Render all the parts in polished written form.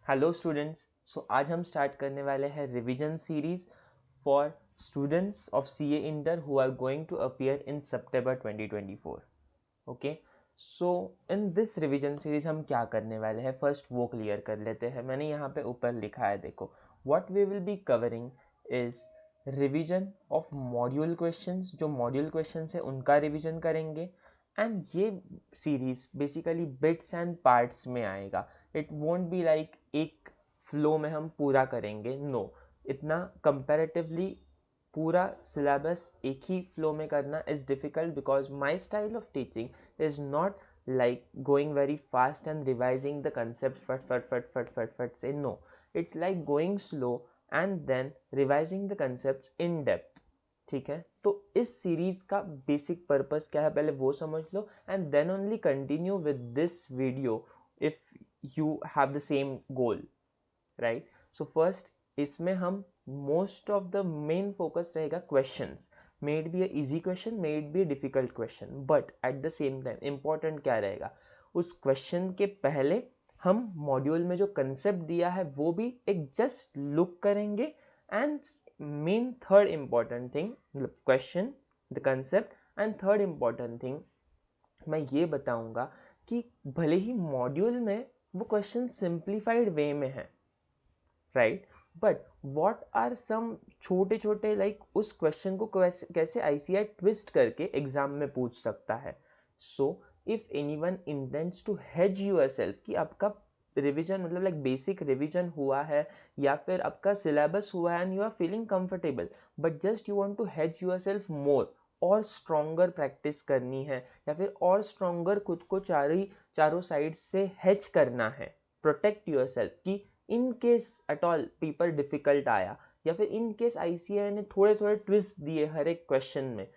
Hello students. आज हम start करने वाले हैं revision series for students of CA inter who are going to appear in September 2024। Okay, so in this revision series हम क्या करने वाले हैं, फर्स्ट वो क्लियर कर लेते हैं। मैंने यहाँ पे ऊपर लिखा है, देखो, what we will be covering is revision of module questions. जो मॉड्यूल क्वेश्चंस है उनका रिवीजन करेंगे एंड ये series basically bits and parts में आएगा। इट वोंट बी लाइक एक फ्लो में हम पूरा करेंगे, नो इतना कंपैरेटिवली पूरा सिलेबस एक ही फ्लो में करना is difficult because my style of teaching is not like going very fast and revising the concepts फट से, no, it's like going slow and then revising the concepts in depth। ठीक है, तो इस series का basic purpose क्या है पहले वो समझ लो and then only continue with this video if you have the same goal, right. So first इसमें हम most of the main focus रहेगा questions, may it be a easy question, may it be a difficult question, but at the same time important क्या रहेगा, उस question के पहले हम module में जो कंसेप्ट दिया है वो भी एक जस्ट लुक करेंगे and main third important thing, मतलब question, the concept and third important thing मैं ये बताऊंगा कि भले ही मॉड्यूल में वो क्वेश्चन सिंप्लीफाइड वे में है, right, but what are some छोटे छोटे लाइक उस क्वेश्चन को कैसे आईसीआई ट्विस्ट करके एग्जाम में पूछ सकता है। So if anyone intends to hedge yourself कि आपका रिवीजन मतलब लाइक बेसिक रिवीजन हुआ है या फिर आपका सिलेबस हुआ है and you are feeling comfortable but just you want to hedge yourself more और स्ट्रॉन्गर प्रैक्टिस करनी है या फिर और स्ट्रॉन्गर खुद को चारों साइड से हेज करना है, प्रोटेक्ट योरसेल्फ कि in case at all paper difficult आया या फिर इन केस आईसीआई ने थोड़े थोड़े ट्विस्ट दिए हर एक क्वेश्चन में,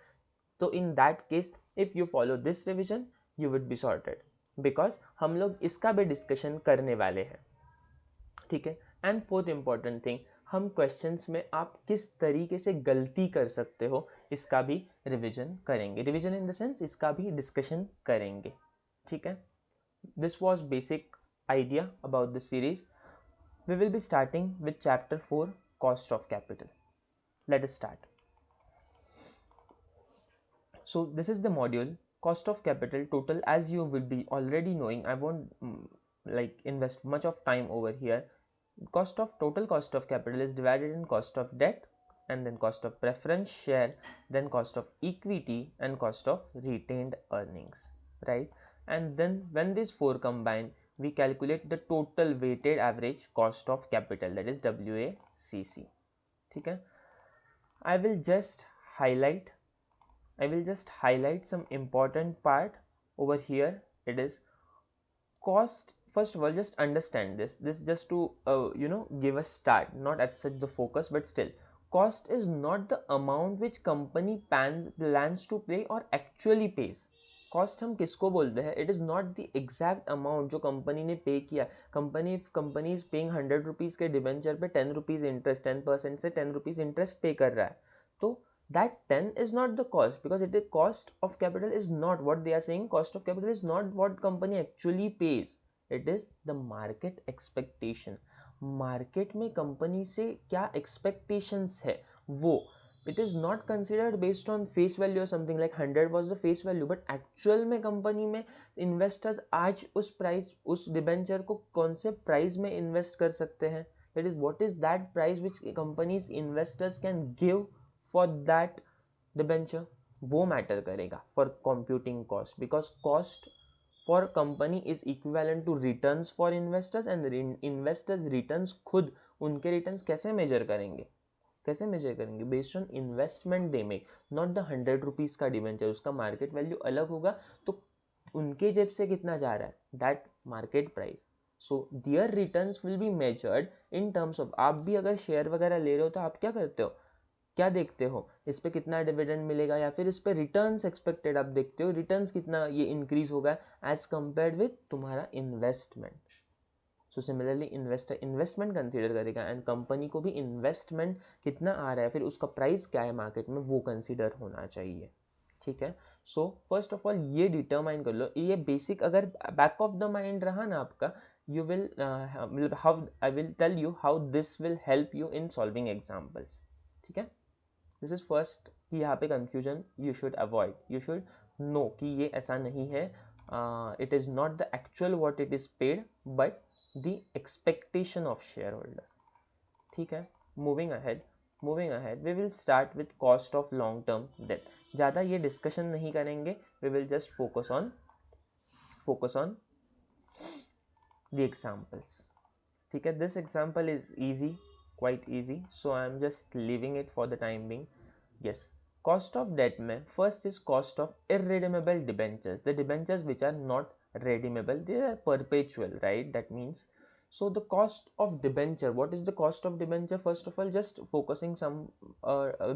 तो in that case if you follow this revision you would be sorted, because हम लोग इसका भी डिस्कशन करने वाले हैं। ठीक है, एंड फोर्थ इंपॉर्टेंट थिंग, हम क्वेश्चंस में आप किस तरीके से गलती कर सकते हो इसका भी रिवीजन करेंगे, रिवीजन इन द सेंस इसका भी डिस्कशन करेंगे। ठीक है, this was basic idea about this series. We will be starting with chapter 4, cost of capital. Let us start. So this is the module cost of capital total, as you will be already knowing. I won't like invest much of time over here. Total cost of capital is divided in cost of debt and then cost of preference share, then cost of equity and cost of retained earnings, right? And then when these four combine, we calculate the total weighted average cost of capital, that is WACC. ठीक है, I will just highlight some important part over here. It is cost. First of all, just understand this just to give a start, not as such the focus, but still cost is not the amount which company plans to pay or actually pays. Cost हम किसको बोलते हैं, it is not the exact amount जो company ने पे किया। Company is paying 100 rupees के debenture पे 10 रुपीज़ इंटरेस्ट, 10% से 10 रुपीज़ इंटरेस्ट पे कर रहा है, तो that 10 is not the cost, because it is cost of capital is not what they are saying. Cost of capital is not what company actually pays, it is the market expectation. Market में company से क्या expectations है वो, it is not considered based on face value or something like 100 was the face value, but actual में company में investors आज उस price, उस डिबेंचर को कौन से प्राइस में इन्वेस्ट कर सकते हैं, that is what is that price which companies investors can give for that debenture, वो मैटर करेगा for computing cost, because cost for company is equivalent to returns for investors and investors returns खुद उनके returns कैसे measure करेंगे, based on investment they make, not the 100 rupees का debenture, उसका market value अलग होगा, तो उनके जेब से कितना जा रहा है, that market price. So their returns will be measured in terms of, आप भी अगर शेयर वगैरह ले रहे हो तो आप क्या करते हो, क्या देखते हो, इस पे कितना डिविडेंड मिलेगा या फिर इस पे रिटर्न्स एक्सपेक्टेड आप देखते हो, रिटर्न्स कितना ये इंक्रीज होगा एज कंपेयर्ड विद तुम्हारा investment. So similarly investment consider करेगा एंड कंपनी को भी इन्वेस्टमेंट कितना आ रहा है, फिर उसका प्राइस क्या है मार्केट में, वो कंसीडर होना चाहिए। ठीक है, सो फर्स्ट ऑफ ऑल ये डिटरमाइन कर लो, ये बेसिक अगर बैक ऑफ द माइंड रहा ना आपका, you will how I will tell you how this will help you in solving examples. ठीक है, दिस इज फर्स्ट कि यहाँ पे confusion you should avoid, you should know कि ये ऐसा नहीं है, it is not the actual what it is paid but the expectation of shareholder. ठीक है, moving ahead we will start with cost of long term debt. ज़्यादा ये discussion नहीं करेंगे, we will just focus on the examples. ठीक है, this example is easy, quite easy, so I am just leaving it for the time being. Yes, cost of debt में first is cost of irredeemable debentures, the debentures which are not redeemable, they are perpetual, right? That means, so the cost of debenture, what is the cost of debenture? First of all, just focusing some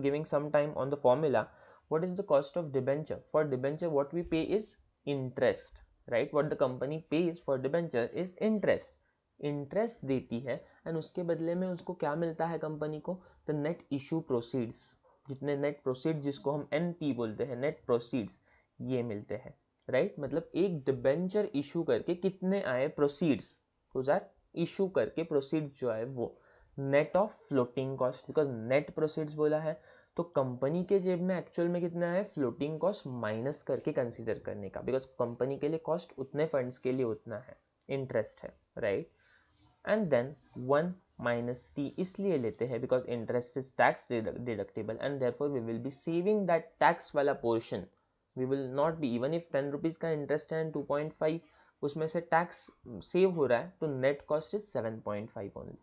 giving some time on the formula. What is the cost of debenture? For debenture what we pay is interest, right? What the company pays for debenture is interest. Interest देती है and उसके बदले में उसको क्या मिलता है company को? The net issue proceeds. जितने नेट प्रोसीड, जिसको हम एनपी बोलते हैं, नेट प्रोसीड्स, ये मिलते हैं, राइट? मतलब एक डिबेंचर इशू करके कितने आए प्रोसीड्स, इशू करके प्रोसीड्स जो आए वो net of floating cost, because net proceeds बोला है तो कंपनी के जेब में एक्चुअल में कितना है, फ्लोटिंग कॉस्ट माइनस करके कंसीडर करने का, बिकॉज कंपनी के लिए कॉस्ट उतने फंड्स के लिए उतना है, इंटरेस्ट है, right? And then 1 minus T इसलिए लेते हैं because interest is tax deductible and therefore we will be saving that tax वाला portion. We will not be, even if 10 rupees का इंटरेस्ट है एंड 2.5 उसमें से टैक्स सेव हो रहा है तो net cost is 7.5 only,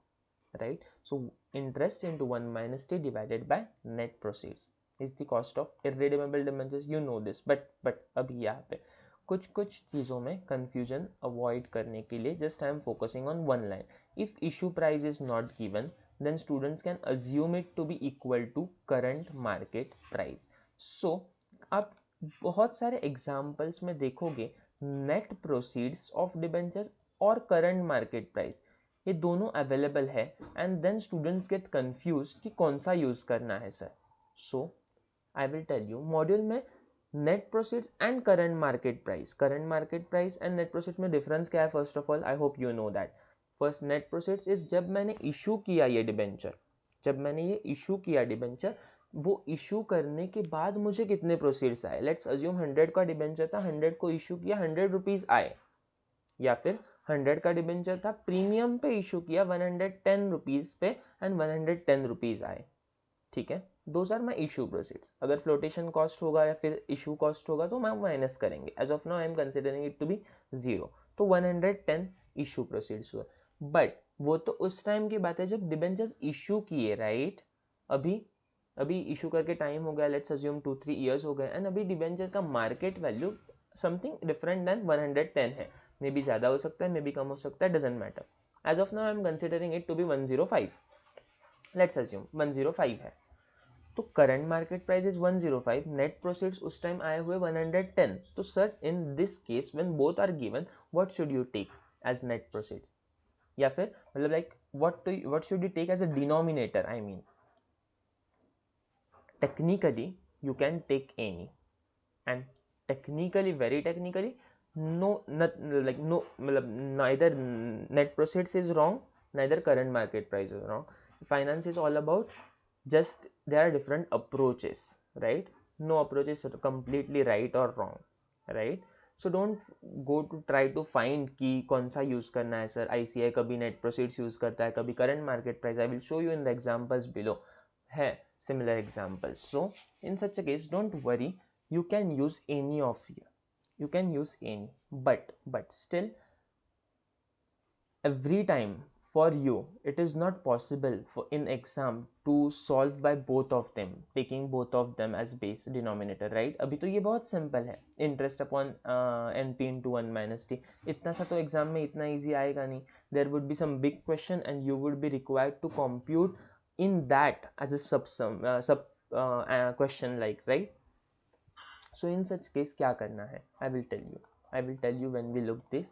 right? So interest into 1 minus T divided by net proceeds is the cost of irredeemable debentures. You know this, but अभी यहाँ पे कुछ चीज़ों में कंफ्यूजन अवॉइड करने के लिए just I am focusing on one line. If issue price is not given then students can assume it to be equal to current market price. So आप बहुत सारे एग्जाम्पल्स में देखोगे नेट प्रोसीड्स ऑफ डिबेंचर्स और current market price ये दोनों available है and then students get confuse कि कौन सा यूज करना है sir. So I will tell you module में net proceeds and current market price and net proceeds में डिफरेंस क्या है? First of all I hope you know that. First net proceeds is जब मैंने इशू किया ये डिबेंचर, वो issue करने के बाद मुझे कितने प्रोसीड्स आए. लेट्स अज्यूम 100 का डिबेंचर था, 100 को इशू किया, 100 रुपीज़ आए. या फिर 100 का डिबेंचर था, प्रीमियम पे इशू किया 110 रुपीज़ पे एंड 110 रुपीज़ आए. ठीक है, those are my issue proceeds. अगर फ्लोटेशन कॉस्ट होगा या फिर इशू कॉस्ट होगा तो मैं माइनस करेंगे. As of now I am considering it to be 0. तो 110 इशू प्रोसीड्स हुआ. बट वो तो उस टाइम की बात है जब डिबेंचर्स इशू किए, राइट? अभी इशू करके टाइम हो गया, लेट्स अज्यूम 2-3 ईयर्स हो गए एंड अभी डिबेंचर्स का market value something different than 110 है. मे बी ज़्यादा हो सकता है, मे बी कम हो सकता है, doesn't matter. As of now I am considering it to be 105. Let's assume 105 है तो current market price is 105, net proceeds उस टाइम आए हुए 110. तो sir in this case when both are given what should you take as net proceeds? या फिर मतलब like what should you take as a denominator? I mean technically you can take any and technically, very technically, neither net proceeds is wrong, neither current market price is wrong. Finance is all about just there are different approaches, right? No approach is completely right or wrong, right? So don't go to try to find कि कौन सा use करना है sir. ICI कभी net proceeds use करता है, कभी current market price. I will show you in the examples below है similar examples. So in such a case don't worry, you can use any of you can use any, but still every time for you it is not possible for in exam to solve by both of them, taking both of them as base denominator, right? अभी तो ये बहुत simple है, interest upon NP into 1 minus t. इतना सा तो exam में इतना ईजी आएगा नहीं. There would be some big question and you would be required to compute in that as a sub question, like, right? So in such case क्या करना है? I will tell you when we look this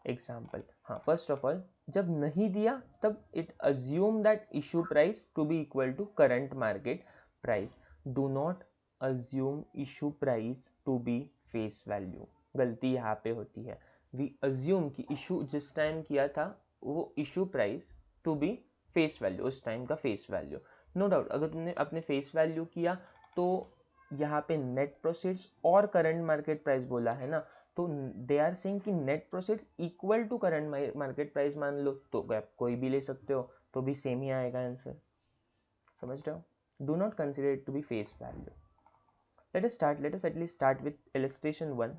example. हाँ, first of all जब नहीं दिया तब it assume that issue price to be equal to current market price. Do not assume issue price to be face value. गलती यहाँ पे होती है. वी अज्यूम कि इशू जिस टाइम किया था वो issue price to be face value, उस टाइम का फेस वैल्यू। नो डाउट अगर तुमने अपने फेस वैल्यू किया तो यहाँ पे नेट प्रोसीड्स और करंट मार्केट प्राइस बोला है ना, तो दे आर सेइंग कि net proceeds equal to current market price मान लो, तो आप कोई भी ले सकते हो तो भी सेम ही आएगा आंसर। समझ रहे हो? Do not consider it to be face value. Let us at least start with illustration 1.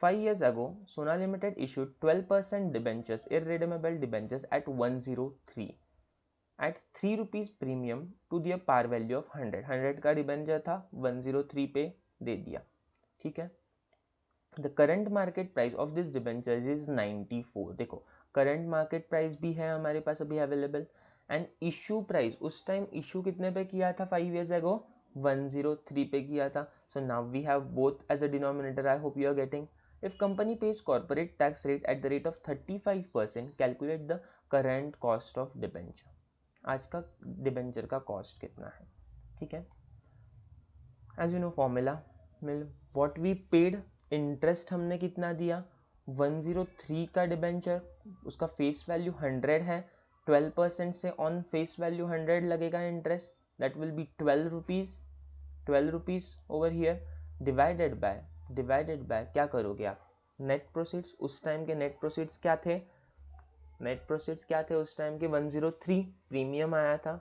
5 years ago, Sona Limited issued 12% debentures, irredeemable debentures at 103 at 3 rupees premium to their par value of 100. 100 का debenture था, 103 पे दे दिया, ठीक है। The current market price of this debentures is 94. देखो current market price भी है हमारे पास अभी अवेलेबल, एंड इशू प्राइस उस टाइम इशू कितने पे किया था 5 years ago, 103 पे किया था. So now we have both as a denominator. I hope you are getting. If company pays corporate tax rate at the rate of 35%, calculate the current cost of debenture. आज का debenture का cost कितना है, ठीक है। As you know formula मिल what we paid, interest हमने कितना दिया, 103 का डिबेंचर, उसका फेस वैल्यू 100 है, 12% से ऑन फेस वैल्यू 100 लगेगा interest, that will be 12 rupees, 12 rupees over here, divided by क्या करोगे आप, नेट प्रोसीड्स, उस टाइम के नेट प्रोसीड्स क्या थे, नेट प्रोसीड्स क्या थे उस टाइम के, 103 प्रीमियम आया था,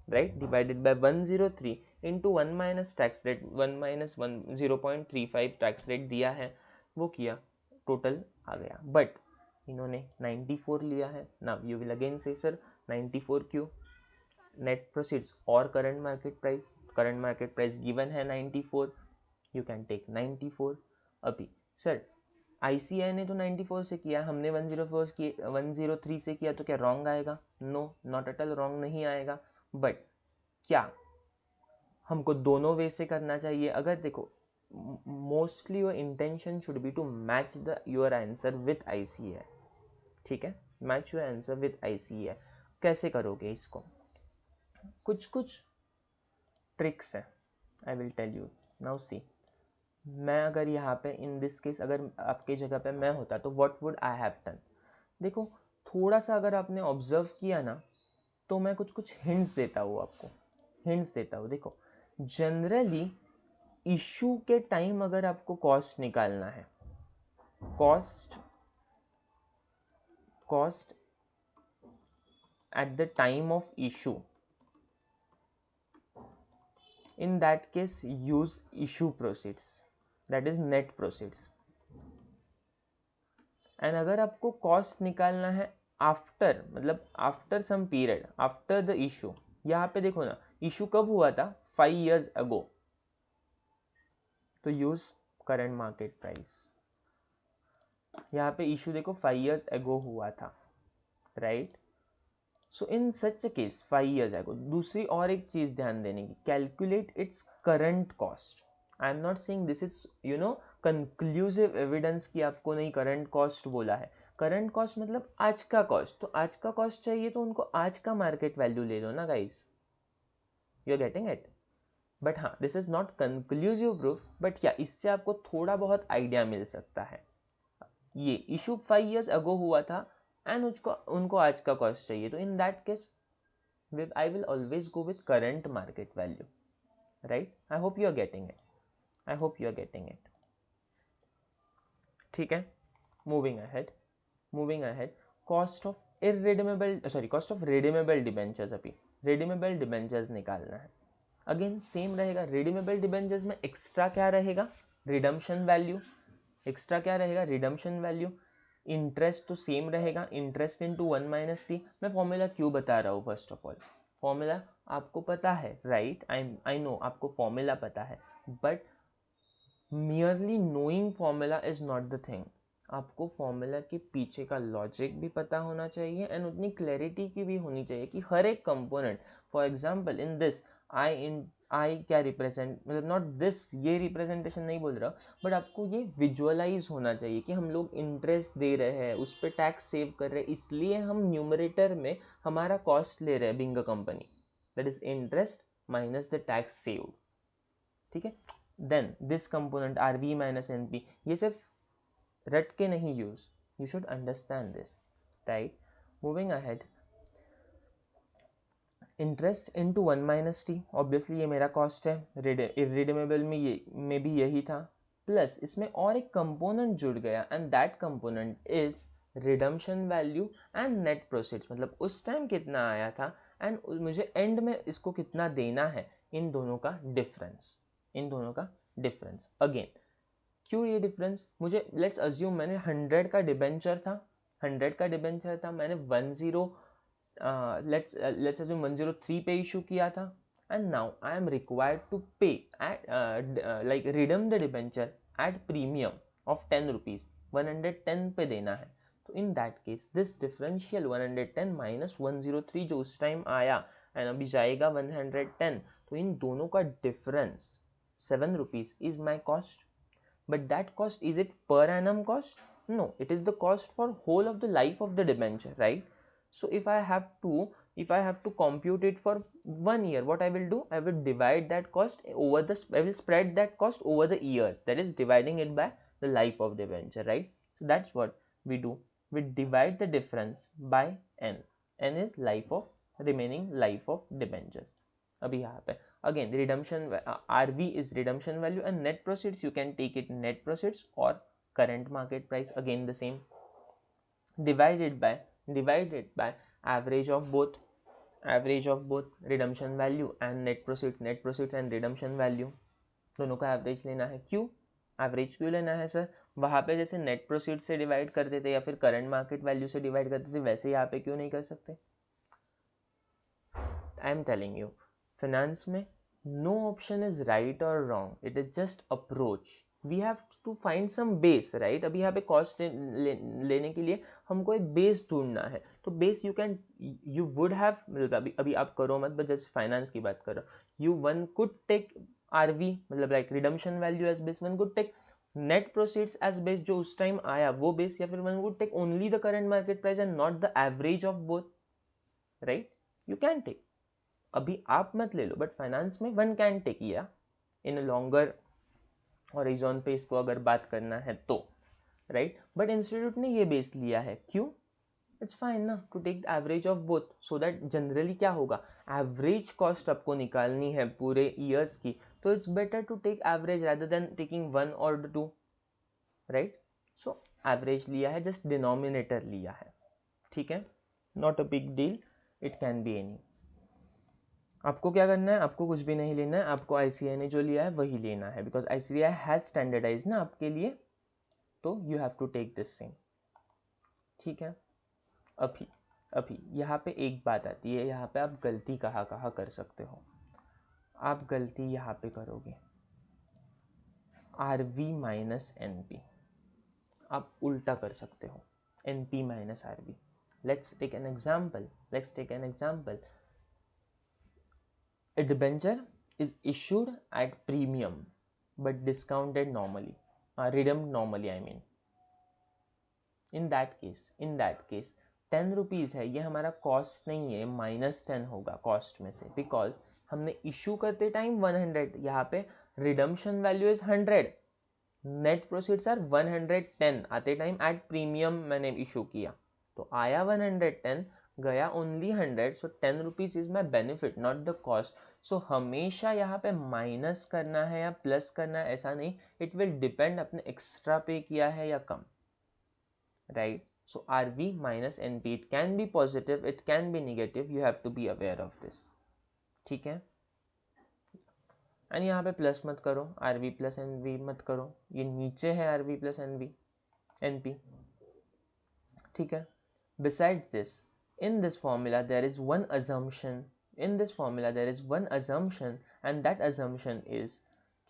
right, divided by 103 into 1 minus tax rate, 1 minus 1 0.35 tax rate दिया है, वो किया, टोटल आ गया, बट इन्होंने 94 लिया है। नाउ यू विल अगेन से सर 94 क्यों, नेट प्रोसीड्स और करंट मार्केट प्राइस गिवन है 94, यू कैन टेक 94। अभी सर ICI ने तो 94 से किया, हमने 103 से किया, तो क्या रॉन्ग आएगा, no not at all wrong नहीं आएगा, बट क्या हमको दोनों वे से करना चाहिए, अगर देखो mostly your intention should be to match the your answer with ICI, ठीक है, match your answer with ICI। कैसे करोगे इसको, कुछ ट्रिक्स हैं, I will tell you now. See, मैं अगर यहाँ पे इन दिस केस अगर आपकी जगह पे मैं होता तो what would I have done, देखो थोड़ा सा अगर आपने ऑब्जर्व किया ना, तो मैं कुछ हिंट्स देता हूँ आपको, हिंट्स देता हूँ। देखो जनरली इशू के टाइम अगर आपको कॉस्ट निकालना है, cost at the time of issue, in that case use issue proceeds, that is net proceeds। And अगर आपको कॉस्ट निकालना है आफ्टर, मतलब after some period, after the issue, यहाँ पे देखो ना इशू कब हुआ था, 5 years ago, तो यूज करंट मार्केट प्राइस। यहाँ पे इशू देखो 5 years ago हुआ था, राइट, सो इन सच केस 5 years ago। दूसरी और एक चीज ध्यान देने की, calculate its current cost. I am not saying this is conclusive evidence कि आपको नहीं करंट कॉस्ट बोला है, करंट कॉस्ट मतलब आज का कॉस्ट, तो आज का कॉस्ट चाहिए तो उनको आज का मार्केट वैल्यू ले लो ना guys, you are getting it. But हाँ, this is not conclusive proof, but या इससे आपको थोड़ा बहुत आइडिया मिल सकता है। ये इशू 5 years ago हुआ था एंड उनको आज का कॉस्ट चाहिए, तो in that case I will always go with current market value, right? I hope you are getting it. I hope you are getting it. ठीक है, moving ahead. Cost of redeemable debentures, अभी redeemable debentures निकालना है। Again same रहेगा, redeemable debentures में extra क्या रहेगा, redemption value, extra क्या रहेगा, रिडम्पशन वैल्यू, इंटरेस्ट तो सेम रहेगा, इंटरेस्ट इंटू 1 माइनस टी। मैं फॉर्मूला क्यों बता रहा हूँ, फर्स्ट ऑफ ऑल फॉर्मूला आपको पता है, राइट, आई नो आपको फॉर्मूला पता है, but merely knowing formula is not the thing, आपको फॉर्मूला के पीछे का लॉजिक भी पता होना चाहिए एंड उतनी क्लैरिटी की भी होनी चाहिए कि हर एक component, for example in this I क्या रिप्रेजेंट, मतलब नॉट दिस, ये रिप्रेजेंटेशन नहीं बोल रहा, बट आपको ये विजुअलाइज होना चाहिए कि हम लोग इंटरेस्ट दे रहे हैं, उस पर टैक्स सेव कर रहे हैं, इसलिए हम न्यूमरेटर में हमारा कॉस्ट ले रहे हैं being a company, that is interest minus the tax saved, ठीक है। Then this component RV minus NP, ये सिर्फ रट के नहीं use, You should understand this, right? Moving ahead, interest into 1 - t, obviously ये मेरा कॉस्ट है, इरिडीमेबल में भी यही था, प्लस इसमें और एक कंपोनेंट जुड़ गया and that component is redemption value and net proceeds, मतलब उस टाइम कितना आया था एंड मुझे एंड में इसको कितना देना है, इन दोनों का डिफरेंस, इन दोनों का डिफरेंस। अगेन क्यों ये डिफरेंस, मुझे लेट्स अज्यूम मैंने 100 का डिबेंचर था, 100 का डिबेंचर था, मैंने 10 let's assume 103 पे इशू किया था, and now I am required to pay at like redeem the debenture at premium of 10 rupees, 110 पे देना है। तो in that case this differential 110 minus 103 जो उस टाइम आया एंड अभी जाएगा 110, तो इन दोनों का difference 7 rupees is my cost, but that cost, is it per annum cost? No, it is the cost for whole of the life of the debenture, right? So if I have to compute it for 1 year, what I will do, I will divide that cost over the, I will spread that cost over the years, that is dividing it by the life of debenture, right? So that's what we do, we divide the difference by n is life of, remaining life of debentures। अभी यहाँ पे again redemption RV is redemption value and net proceeds, you can take it net proceeds or current market price, again the same, divided by average of both, redemption value and net proceeds and redemption value, दोनों का average लेना है। क्यों average क्यों लेना है sir? वहाँ पे जैसे नेट प्रोसीड से डिवाइड करते थे या फिर करंट मार्केट वैल्यू से डिवाइड करते थे, वैसे यहाँ पे क्यों नहीं कर सकते? I am telling you, finance में नो ऑप्शन इज राइट और wrong, it is just approach, we have to find some base, right? अभी यहाँ पे कॉस्ट लेने के लिए हमको एक बेस ढूंढना है, तो बेस यू वुड हैव, अभी आप करो मत, बट जस्ट फाइनेंस की बात करो, वन कुड टेक आरवी, मतलब like redemption value as base, one could take net proceeds as base जो उस टाइम आया वो बेस, या फिर one would take only the current market price and not the average of both, right? You can take, अभी आप मत ले लो, बट फाइनेंस में वन कैन टेक या इन लॉन्गर हॉरिजॉन पे इसको अगर बात करना है तो, राइट? बट इंस्टीट्यूट ने ये बेस लिया है, क्यों? इट्स फाइन ना to take the average of both, so that generally क्या होगा, एवरेज कॉस्ट आपको निकालनी है पूरे ईयर्स की, तो it's better to take average rather than taking one और टू, राइट? सो एवरेज लिया है, जस्ट डिनोमिनेटर लिया है, ठीक है, not a big deal, it can be any. आपको क्या करना है, आपको कुछ भी नहीं लेना है, आपको ICAI ने जो लिया है वही लेना है, बिकॉज ICAI हैज स्टैंडर्डाइज ना आपके लिए, तो you have to take this same, ठीक है। अभी यहाँ पे एक बात आती है, यहाँ पे आप गलती कहाँ कर सकते हो, आप गलती यहाँ पे करोगे RV माइनस NP, आप उल्टा कर सकते हो, NP minus RV। Let's take an example, a debenture is issued at premium but discounted normally, redeemed normally, I mean, in that case 10 rupees है, ये हमारा कॉस्ट नहीं है, -10 होगा कॉस्ट में से, बिकॉज हमने इशू करते टाइम 100, यहाँ पे redemption value is 100, net proceeds are 110, आते टाइम एट प्रीमियम मैंने इशू किया, तो आया 110, गया only 100, so 10 rupees is my benefit not the cost. So हमेशा यहाँ पे माइनस करना है या प्लस करना है ऐसा नहीं, इट विल डिपेंड अपने एक्स्ट्रा पे किया है या कम, right? So RV minus NP, it can be positive, it can be negative, you have to be aware of this, ठीक है। एंड यहाँ पे प्लस मत करो, RV प्लस NV मत करो, ये नीचे है RV प्लस NP, ठीक है। Besides this, in this formula there is one assumption, and that assumption is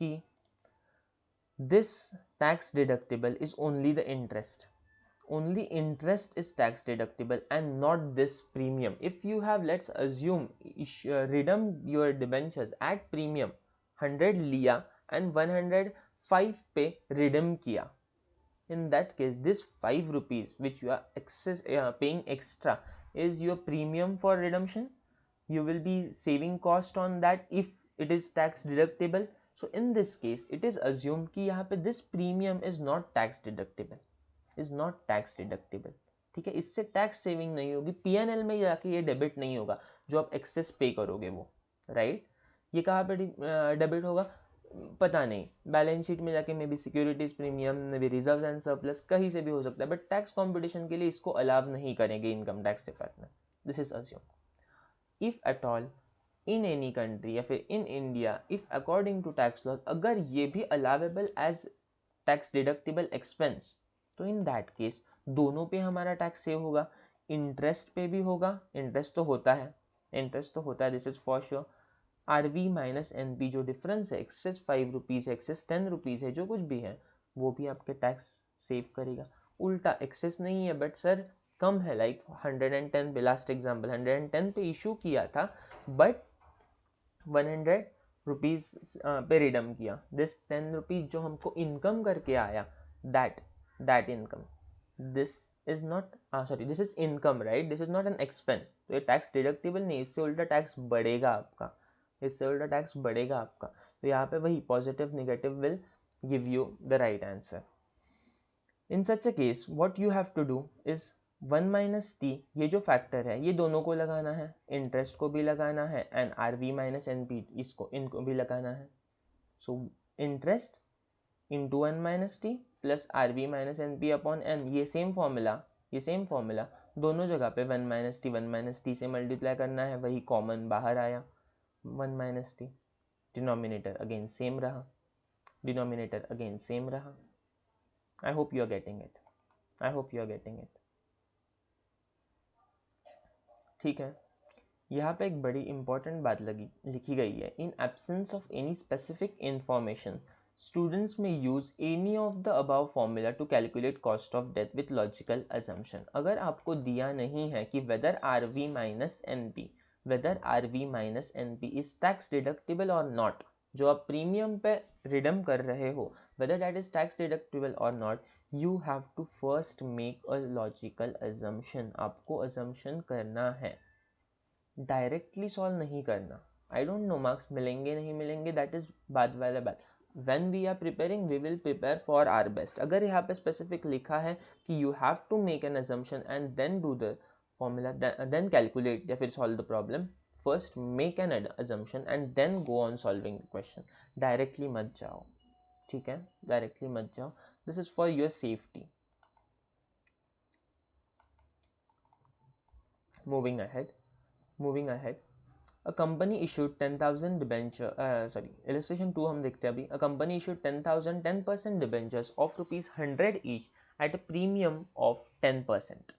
कि this tax deductible is only the interest, is tax deductible and not this premium. If you have, let's assume, redeemed your debentures at premium, 100 लिया and 105 पे redeem किया, in that case this 5 rupees which you are paying extra is your premium for redemption, you will be saving cost on that if it is tax deductible. So in this case it is assumed कि यहाँ पे this premium is not tax deductible, is not tax deductible, ठीक है, इससे tax saving नहीं होगी, PNL में जाके ये डेबिट नहीं होगा जो आप एक्सेस पे करोगे वो, राइट। ये कहाँ पे डेबिट होगा पता नहीं, बैलेंस शीट में जाके may be securities premium, may be reserve and surplus, कहीं से भी हो सकता है, बट टैक्स कॉम्पिटिशन के लिए इसको अलाउ नहीं करेंगे income tax department, this is assume. If at all in any country या फिर in India, if according to tax law अगर ये भी allowable as tax deductible expense, तो इन दैट केस दोनों पे हमारा टैक्स सेव होगा, इंटरेस्ट पे भी होगा, इंटरेस्ट तो होता है, इंटरेस्ट तो होता है, this is for sure. RV minus NP जो डिफरेंस है, एक्सेस 5 रुपीज़ है, एक्सेस 10 रुपीज़ है, जो कुछ भी है वो भी आपके टैक्स सेव करेगा। उल्टा एक्सेस नहीं है बट सर कम है, लाइक 110 पे, लास्ट एग्जाम्पल 110 पे इशू किया था बट 100 रुपीज़ पे रिडम किया, दिस 10 रुपीज़ जो हमको इनकम करके आया, that income, this is not sorry this is income, right, this is not an expense, तो ये टैक्स डिडक्टेबल नहीं, इससे उल्टा टैक्स बढ़ेगा आपका, इससे उल्टा टैक्स बढ़ेगा आपका। तो यहाँ पे वही positive negative will give you the right answer. In such a case what you have to do is 1 minus T, ये जो फैक्टर है ये दोनों को लगाना है, इंटरेस्ट को भी लगाना है and R V minus N P इनको भी लगाना है। So interest into 1 minus T plus R V minus N P upon N, ये सेम फॉर्मूला दोनों जगह पे 1 माइनस टी से मल्टीप्लाई करना है, वही कॉमन बाहर आया 1 minus t, denominator again same रहा, डिनोमिनेटर अगेन सेम रहा। I hope you are getting it, I hope you are getting it, ठीक है। यहाँ पे एक बड़ी इंपॉर्टेंट बात लिखी गई है, in absence of any specific information students में use any of the above formula to calculate cost of debt with logical assumption. अगर आपको दिया नहीं है कि whether R V minus N P, whether R V minus N P is tax deductible और not, जो आप प्रीमियम पे रिडम कर रहे हो, whether that is tax deductible और not, you have to first make a logical assumption, आपको assumption करना है, डायरेक्टली सॉल्व नहीं करना। आई डोंट नो मार्क्स मिलेंगे नहीं मिलेंगे, दैट इज बाद वाला बात, when we are preparing we will prepare for our best। अगर यहाँ पे specific लिखा है कि you have to make an assumption and then do the formula, then calculate या फिर solve the problem, first make an assumption and then go on solving the question, directly मत जाओ, ठीक है, directly मत जाओ, this is for your safety। moving ahead, a company issued 10,000 debenture, illustration 2 हम देखते हैं अभी, a company issued 10,000 10% debentures of ₹100 each at a premium of 10%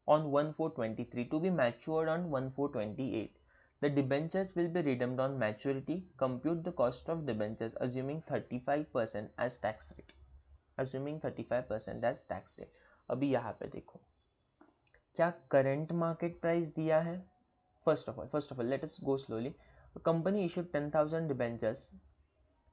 on 1/4/23 to be matured on 1/4/28. The debentures will be redeemed on maturity. Compute the cost of debentures assuming 35% as tax rate, assuming 35% as tax rate। अभी यहाँ पे देखो क्या current market price दिया है। First of all, let us go slowly. A company issued 10,000 debentures,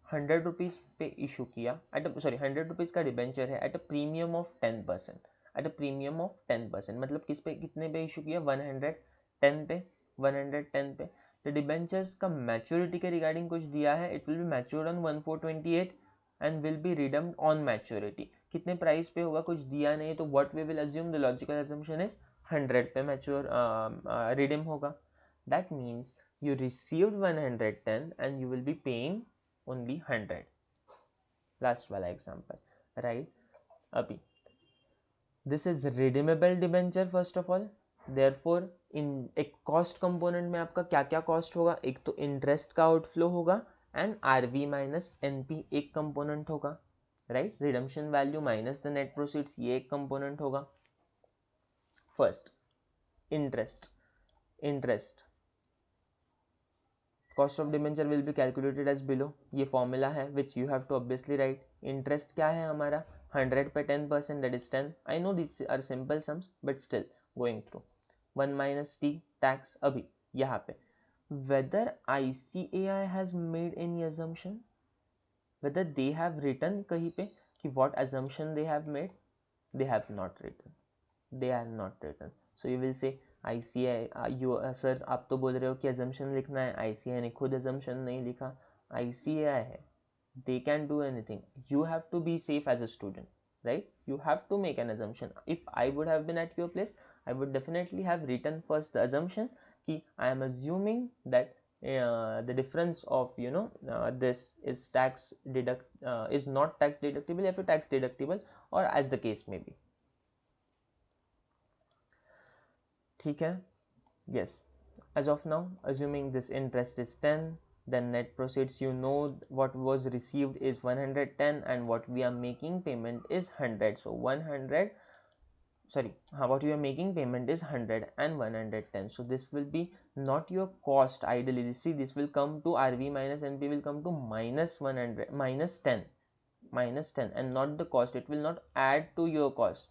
100 rupees पे issue किया, 100 rupees का डिबेंचर है at a premium of 10%, at a premium of 10%, मतलब किस पे कितने पे इशू किया, 110 पे, 110 पे। द डिबेंचर्स का मैच्योरिटी के रिगार्डिंग कुछ दिया है, it will be matured on 1/4/28 and will be redeemed on maturity, कितने प्राइस पे होगा कुछ दिया नहीं, तो what we will assume, the logical assumption is 100 पे मैच्योर रिडीम होगा। That means you received 110 and you will be paying only 100, last वाला example, right। अभी this is redeemable debenture first of all, therefore in एक cost component में आपका क्या क्या cost होगा, एक तो interest का outflow होगा and RV minus NP एक component होगा, right, redemption value minus the net proceeds ये एक component होगा। first interest cost of debenture will be calculated as below, ये formula है which you have to obviously write। interest क्या है हमारा 100 पे 10%, that is 10, I know these are simple sums but still going through। 1 minus t tax, अभी यहाँ पे whether ICAI has made any assumption, whether they have written कहीं पे कि what assumption they have made, they have not written, so you will say ICAI, sir आप तो बोल रहे हो कि assumption लिखना है, ICAI ने खुद assumption नहीं लिखा, ICAI है, they can do anything, you have to be safe as a student, right? You have to make an assumption. If I would have been at your place, I would definitely have written first the assumption कि I am assuming that the difference of this is is not tax deductible, or tax deductible, or as the case may be. ठीक है? Yes. As of now, assuming this interest is 10, then net proceeds, what was received is 110 and what we are making payment is 100. So what you are making payment is 100 and 110. So this will be not your cost ideally. See, this will come to RV minus NP will come to minus 100, minus 10, and not the cost. It will not add to your cost.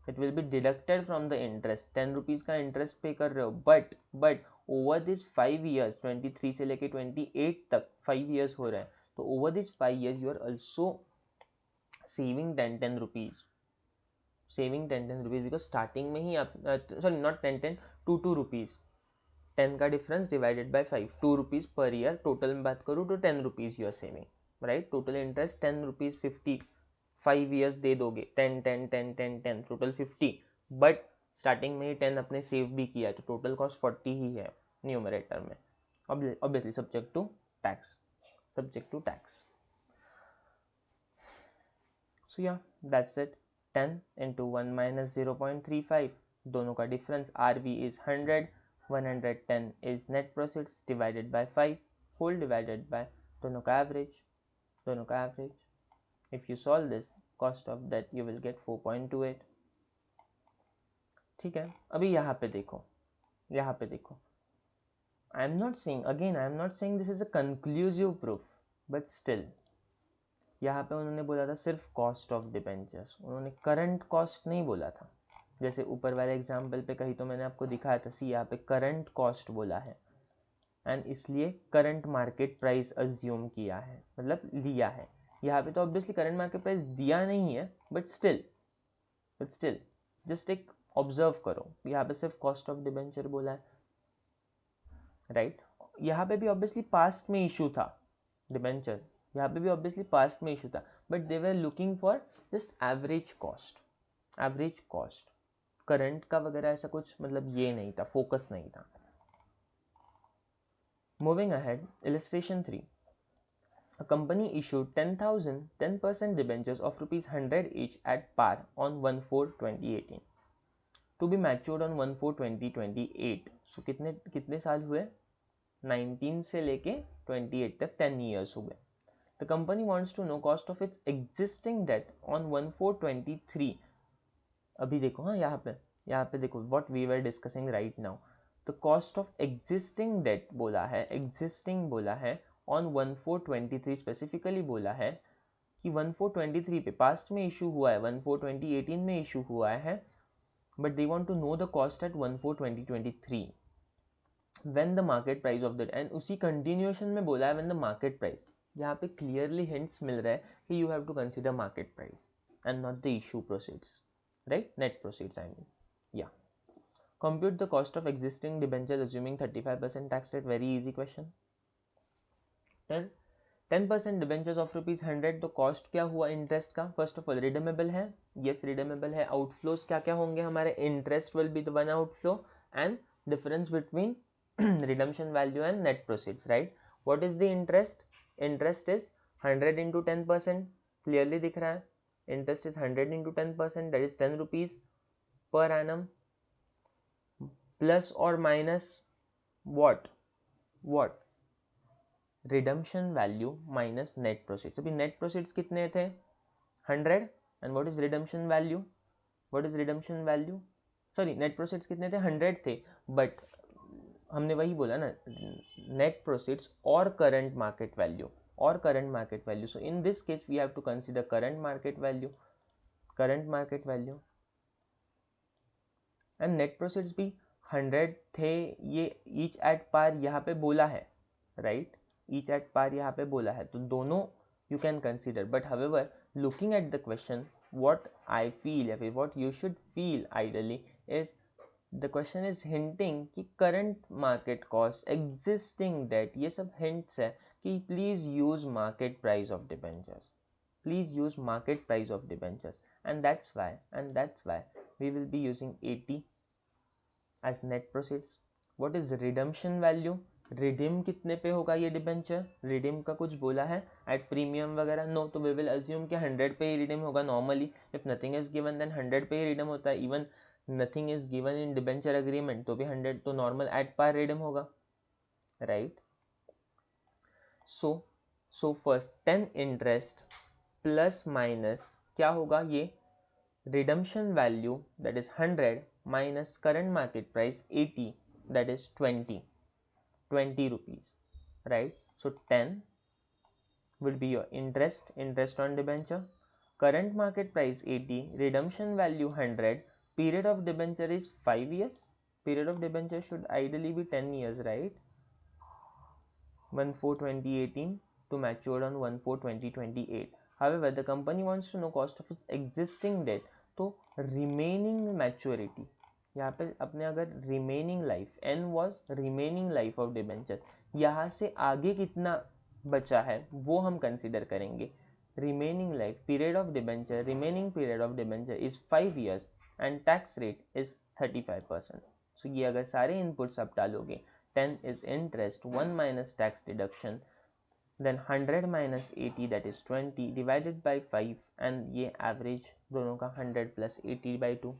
It will be deducted from the interest. 10 rupees का interest pay कर रहे हो, but over this 5 years 23 से लेके 28 तक 5 years हो रहे हैं, तो over this 5 years you are also saving 10 rupees, because starting में ही आप not 10 2 rupees, 10 का difference divided by 5, 2 rupees per year. Total में बात करूँ तो 10 rupees you are saving, right? Total interest 10 rupees 50, 5 years दे दोगे 10 10 10 10 10, टोटल 50, बट स्टार्टिंग में ही 10 अपने सेव भी किया, तो टोटल कॉस्ट 40 ही है न्यूमरेटर में, ऑब्वियसली सब्जेक्ट टू टैक्स. सो या दैट्स इट. 10 into 1 minus 0.35, दोनों का difference RV is 100, 110 is net proceeds divided by 5, whole divided by दोनों का average. If you solve this, cost of debt you will get 4.28. ठीक है. अभी यहाँ पे देखो, I am not saying this is a conclusive proof, but still यहाँ पे उन्होंने बोला था सिर्फ कॉस्ट ऑफ डिबेंचर्स, उन्होंने करंट कॉस्ट नहीं बोला था. जैसे ऊपर वाले एग्जाम्पल पे कहीं तो मैंने आपको दिखाया था, सी यहाँ पे करंट कॉस्ट बोला है, एंड इसलिए करंट मार्केट प्राइस अज्यूम किया है, मतलब लिया है. यहाँ पे तो ऑब्वियसली करंट मार्केट प्राइस दिया नहीं है, बट स्टिल जस्ट एक ऑब्जर्व करो, यहाँ पे सिर्फ कॉस्ट ऑफ डिबेंचर बोला है, राइट? यहाँ पे भी ऑब्वियसली पास्ट में इशू था डिबेंचर, यहाँ पे भी ऑब्वियसली पास्ट में इशू था, but they were looking for just average cost, current का वगैरह ऐसा कुछ मतलब ये नहीं था, फोकस नहीं था. Moving ahead, illustration 3. A company issued 10% debentures of ₹100 each at par on 1/4/2018 to be matured on 1/4/2028. So कितने साल हुए? 19 से लेके 28 तक 10 years हुए. The company wants to know cost of its existing debt on 1/4/23. अभी देखो, हाँ यहाँ पे देखो what we were discussing right now. The cost of existing debt बोला है on 1/4/23 स्पेसिफिकली बोला है कि 1/4/23 पे पास्ट में इशू हुआ है, 1/4/2018 में इशू हुआ है, but they want to know the cost at 1/4/2023 when the market price of that, and उसी कंटिन्यूएशन में बोला है व्हेन द मार्केट प्राइस. यहाँ पे क्लियरली हिंट्स मिल रहा है कि you have to consider market price and not the issue proceeds, right? Net proceeds I mean. या compute the cost of existing debentures assuming 35% tax rate. Very easy question. 10% debentures of ₹100, तो cost क्या हुआ interest का? First of all redeemable है, yes redeemable है. Outflows क्या क्या होंगे हमारे? Interest will be the one outflow and difference between redemption value and net proceeds, right? What is the interest? Interest is 100 into 10%, clearly दिख रहा है. Interest is 100 into 10%, that is 10 rupees per annum, plus और minus what redemption value minus net proceeds. अभी net proceeds कितने थे? 100. And what is redemption value? Sorry, net proceeds कितने थे? 100 थे, बट हमने वही बोला ना, नेट प्रोसीड्स और current market value. So in this case we have to consider current market value and net proceeds भी 100 थे. ये ईच एट पार यहाँ पे बोला है, राइट? ईच एट पार यहाँ पे बोला है, तो दोनों you can consider. But however looking at the question, what I feel या फिर what you should feel ideally is the question is hinting कि current market cost, existing debt, ये सब हिंट्स है कि please use market price of debentures. and that's why we will be using 80 as net proceeds. What is redemption value? Redeem कितने पे होगा ये debenture? Redeem का कुछ बोला है एट प्रीमियम वगैरह? नो, तो वी विल अज्यूम कि 100 पे ही रिडीम होगा normally. If nothing is given then 100 पे ही रिडीम होता है. Even nothing is given in debenture agreement तो भी 100 तो नॉर्मल एट पार रिडीम होगा, right? So first 10 interest plus minus क्या होगा? ये redemption value, that is 100 minus current market price 80, that is 20 rupees, right? So 10 will be your interest on debenture, current market price 80, redemption value 100, period of debenture is 5 years. Period of debenture should ideally be 10 years, right? 1/4/2018 to mature on 1/4/2028. However, the company wants to know cost of its existing debt. तो remaining maturity यहाँ पे अपने अगर remaining life N was remaining life of debenture, यहाँ से आगे कितना बचा है वो हम कंसिडर करेंगे. Remaining life period of debenture, remaining period of debenture is 5 years and tax rate is 35%. सो ये अगर सारे इनपुट्स आप डालोगे, 10 is interest, 1 minus tax deduction, then 100 minus 80 that is 20 divided by 5 and ये average दोनों का 100 plus 80 by 2.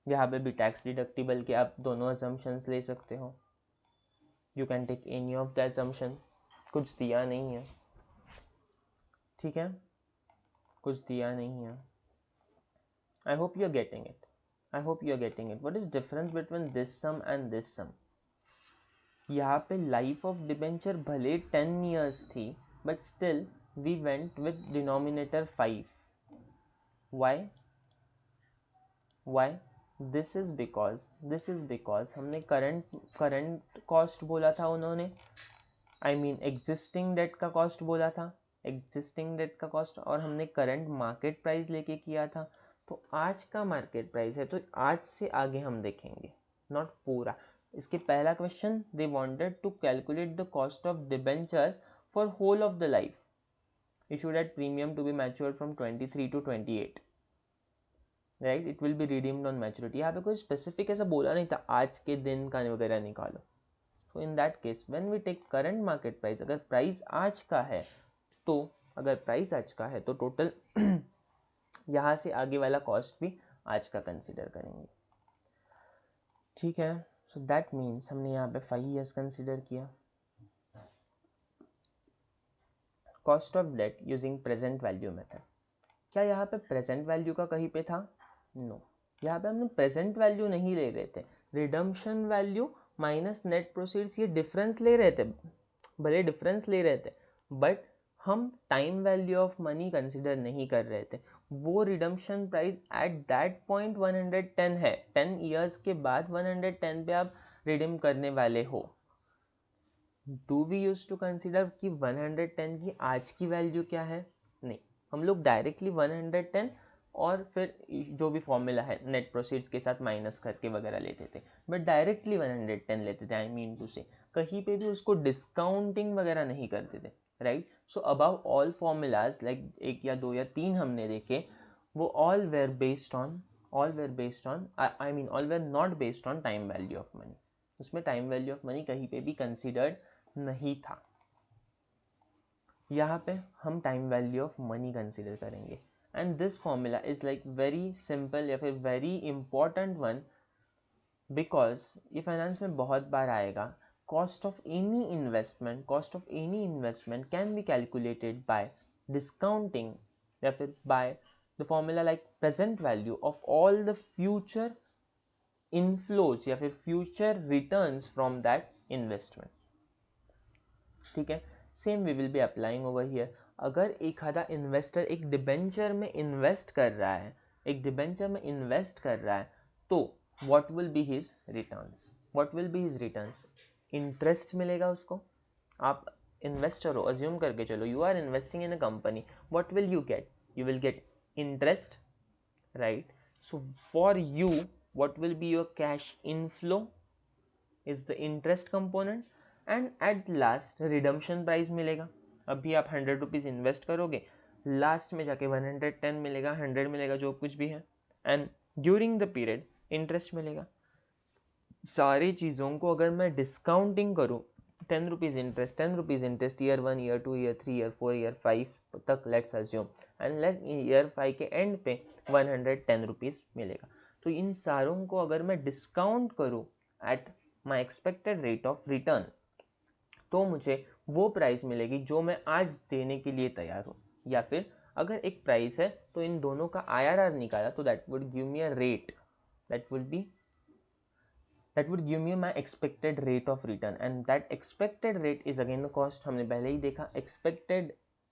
यहाँ पे भी टैक्स डिडक्टिबल के आप दोनों assumptions ले सकते हो. You can take any of the assumption. कुछ दिया नहीं है, ठीक है? कुछ दिया नहीं है. I hope you are getting it. I hope you are getting it. What is difference between this sum and this sum? यहाँ पे लाइफ ऑफ डिबेंचर भले 10 years थी but still we went with denominator 5. Why? This is because हमने current cost बोला था उन्होंने, I mean existing debt का cost बोला था, एग्जिस्टिंग डेट का कॉस्ट, और हमने करंट मार्केट प्राइस लेके किया था. तो आज का मार्केट प्राइस है तो आज से आगे हम देखेंगे, नॉट पूरा. इसके पहला question, they wanted to calculate the cost of debentures for whole of the life issued at premium to be matured from 23 to 28, right? It will be redeemed on maturity. यहाँ पे कोई स्पेसिफिक ऐसा बोला नहीं था आज के दिन का वगैरह निकालो. So in that case when we take current market price, अगर प्राइस आज का है तो टोटल यहाँ से आगे वाला कॉस्ट भी आज का कंसिडर करेंगे, ठीक है? सो दैट मीन्स हमने यहाँ पे 5 years कंसिडर किया. Cost of debt using present value method. क्या यहाँ पे प्रेजेंट वैल्यू का कहीं पे था? नो, यहाँ पे हमने प्रेजेंट वैल्यू नहीं ले रहे थे. Redemption value minus net proceeds, ये डिफरेंस ले रहे थे, भले डिफरेंस ले रहे थे बट हम time value of money consider नहीं कर रहे थे. वो redemption price at that point 110 है. 10 years के बाद 110 पे आप रिडीम करने वाले हो. Do we use to consider कि 110 की आज की वैल्यू क्या है? नहीं, हम लोग डायरेक्टली 110 और फिर जो भी फॉर्मूला है नेट प्रोसीड्स के साथ माइनस करके वगैरह लेते थे, बट डायरेक्टली 110 लेते थे. आई मीन टू से कहीं पे भी उसको डिस्काउंटिंग वगैरह नहीं करते थे, right? So above all formulas like 1 या 2 या 3 हमने देखे, वो all were based on I mean all were not based on time value of money. उसमें टाइम वैल्यू ऑफ मनी कहीं पे भी कंसिडर्ड नहीं था. यहाँ पे हम time value of money consider करेंगे. And this formula is like very simple या फिर वेरी इंपॉर्टेंट वन, बिकॉज ये फाइनेंस में बहुत बार आएगा. Cost of any investment can be calculated by discounting या फिर by the formula like present value of all the future inflows या फिर future returns from that investment, ठीक है? Same we will be applying over here. अगर एक आधा investor एक डिबेंचर में इन्वेस्ट कर रहा है तो what will be his returns? Interest मिलेगा उसको. आप इन्वेस्टर हो, अज्यूम करके चलो, you are investing in a company, what will you get? You will get interest, right? So for you what will be your cash inflow is the interest component, and at last redemption price मिलेगा. अभी आप 100 rupees invest करोगे last में जाके 110 मिलेगा, 100 मिलेगा, जो कुछ भी है, and during the period interest मिलेगा। सारी चीज़ों को अगर मैं डिस्काउंटिंग करूँ, 10 rupees interest, 10 rupees interest, year 1, year 2, year 3, year 4, year 5 तक let's assume, and let year 5 के एंड पे 110 रुपीज़ मिलेगा। तो इन सारों को अगर मैं डिस्काउंट करूँ at my expected rate of return, तो मुझे वो प्राइस मिलेगी जो मैं आज देने के लिए तैयार हूँ। या फिर अगर एक प्राइस है तो इन दोनों का IRR निकाला तो that would give me a rate, that would give me my expected rate of return, and that expected rate is again the cost. हमने पहले ही देखा,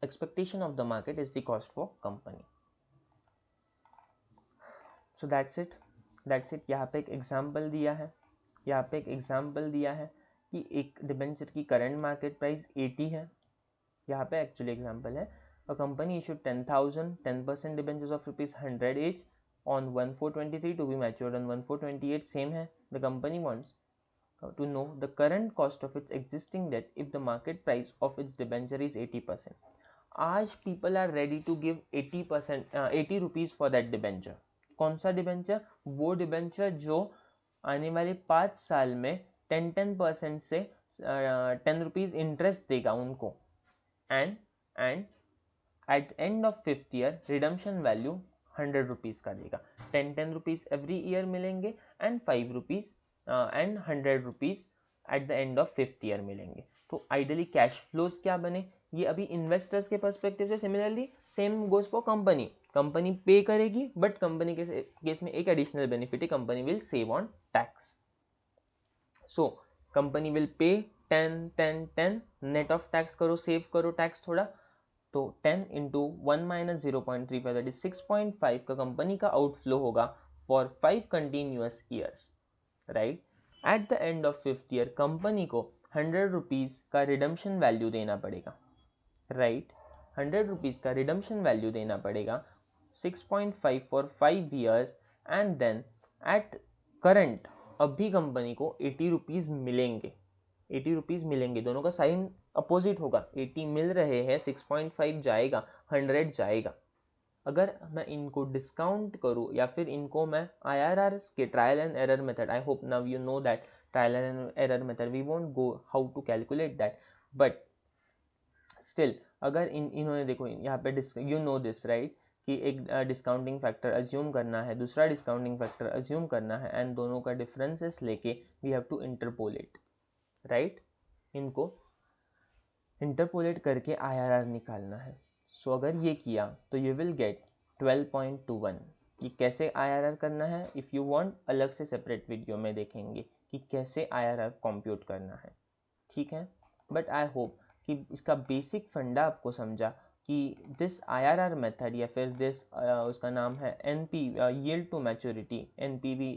expectation of the market is the cost for company. So that's it. यहाँ पे एक example दिया है कि एक डिबेंचर की करंट मार्केट प्राइस 80 है। यहाँ पे एक्चुअली एग्जाम्पल है, a company issued 10,000 10% debentures of ₹100 each on 1/4/23 to be matured on 1/4/28, same है। The company wants to know the current cost of its existing debt if the market price of its debenture is 80%. आज people are ready to give 80 rupees for that debenture. कौन सा debenture? वो debenture जो आने वाले 5 साल में 10% से 10 रुपीज़ इंटरेस्ट देगा उनको, and at end of 5th year redemption value 100 rupees का देगा। 10 रुपीज़ एवरी ईयर मिलेंगे and 5 rupees and 100 rupees at the end of 5th year मिलेंगे। तो आइडियली कैश फ्लोज क्या बने, ये अभी इन्वेस्टर्स के पर्सपेक्टिव से। Similarly same goes for company पे करेगी, बट कंपनी के केस में एक एडिशनल बेनिफिट है, company will save on tax. So company will pay 10 net of tax करो, सेव करो टैक्स थोड़ा, तो 10 इंटू 1 माइनस 0.35 दैट इज 6.5 का कंपनी का आउटफ्लो होगा for 5 continuous years, right. At the end of 5th year company को 100 rupees का redemption value देना पड़ेगा, राइट। 100 रुपीज़ का रिडम्शन वैल्यू देना पड़ेगा, 6.5 for 5 years, and then at current अभी कंपनी को 80 रुपीज़ मिलेंगे। 80 रुपीज़ मिलेंगे, दोनों का साइन अपोजिट होगा। 80 मिल रहे हैं, 6.5 जाएगा, 100 जाएगा। अगर मैं इनको डिस्काउंट करूँ या फिर इनको मैं IRR के trial and error method, I hope now you know that trial and error method, we won't go how to calculate that, but still अगर इन्होंने देखो यहाँ पे यू नो दिस राइट, कि एक डिस्काउंटिंग फैक्टर अज्यूम करना है, दूसरा डिस्काउंटिंग फैक्टर अज्यूम करना है, एंड दोनों का डिफरेंसेस लेके we have to interpolate, right. इनको इंटरपोलेट करके IRR निकालना है। सो अगर ये किया तो यू विल गेट 12.21। ये कैसे IRR करना है, इफ़ यू वांट अलग से सेपरेट वीडियो में देखेंगे कि कैसे IRR कंप्यूट करना है, ठीक है। बट आई होप कि इसका बेसिक फंडा आपको समझा कि दिस IRR मेथड या फिर दिस उसका नाम है NP yield to maturity, NPV,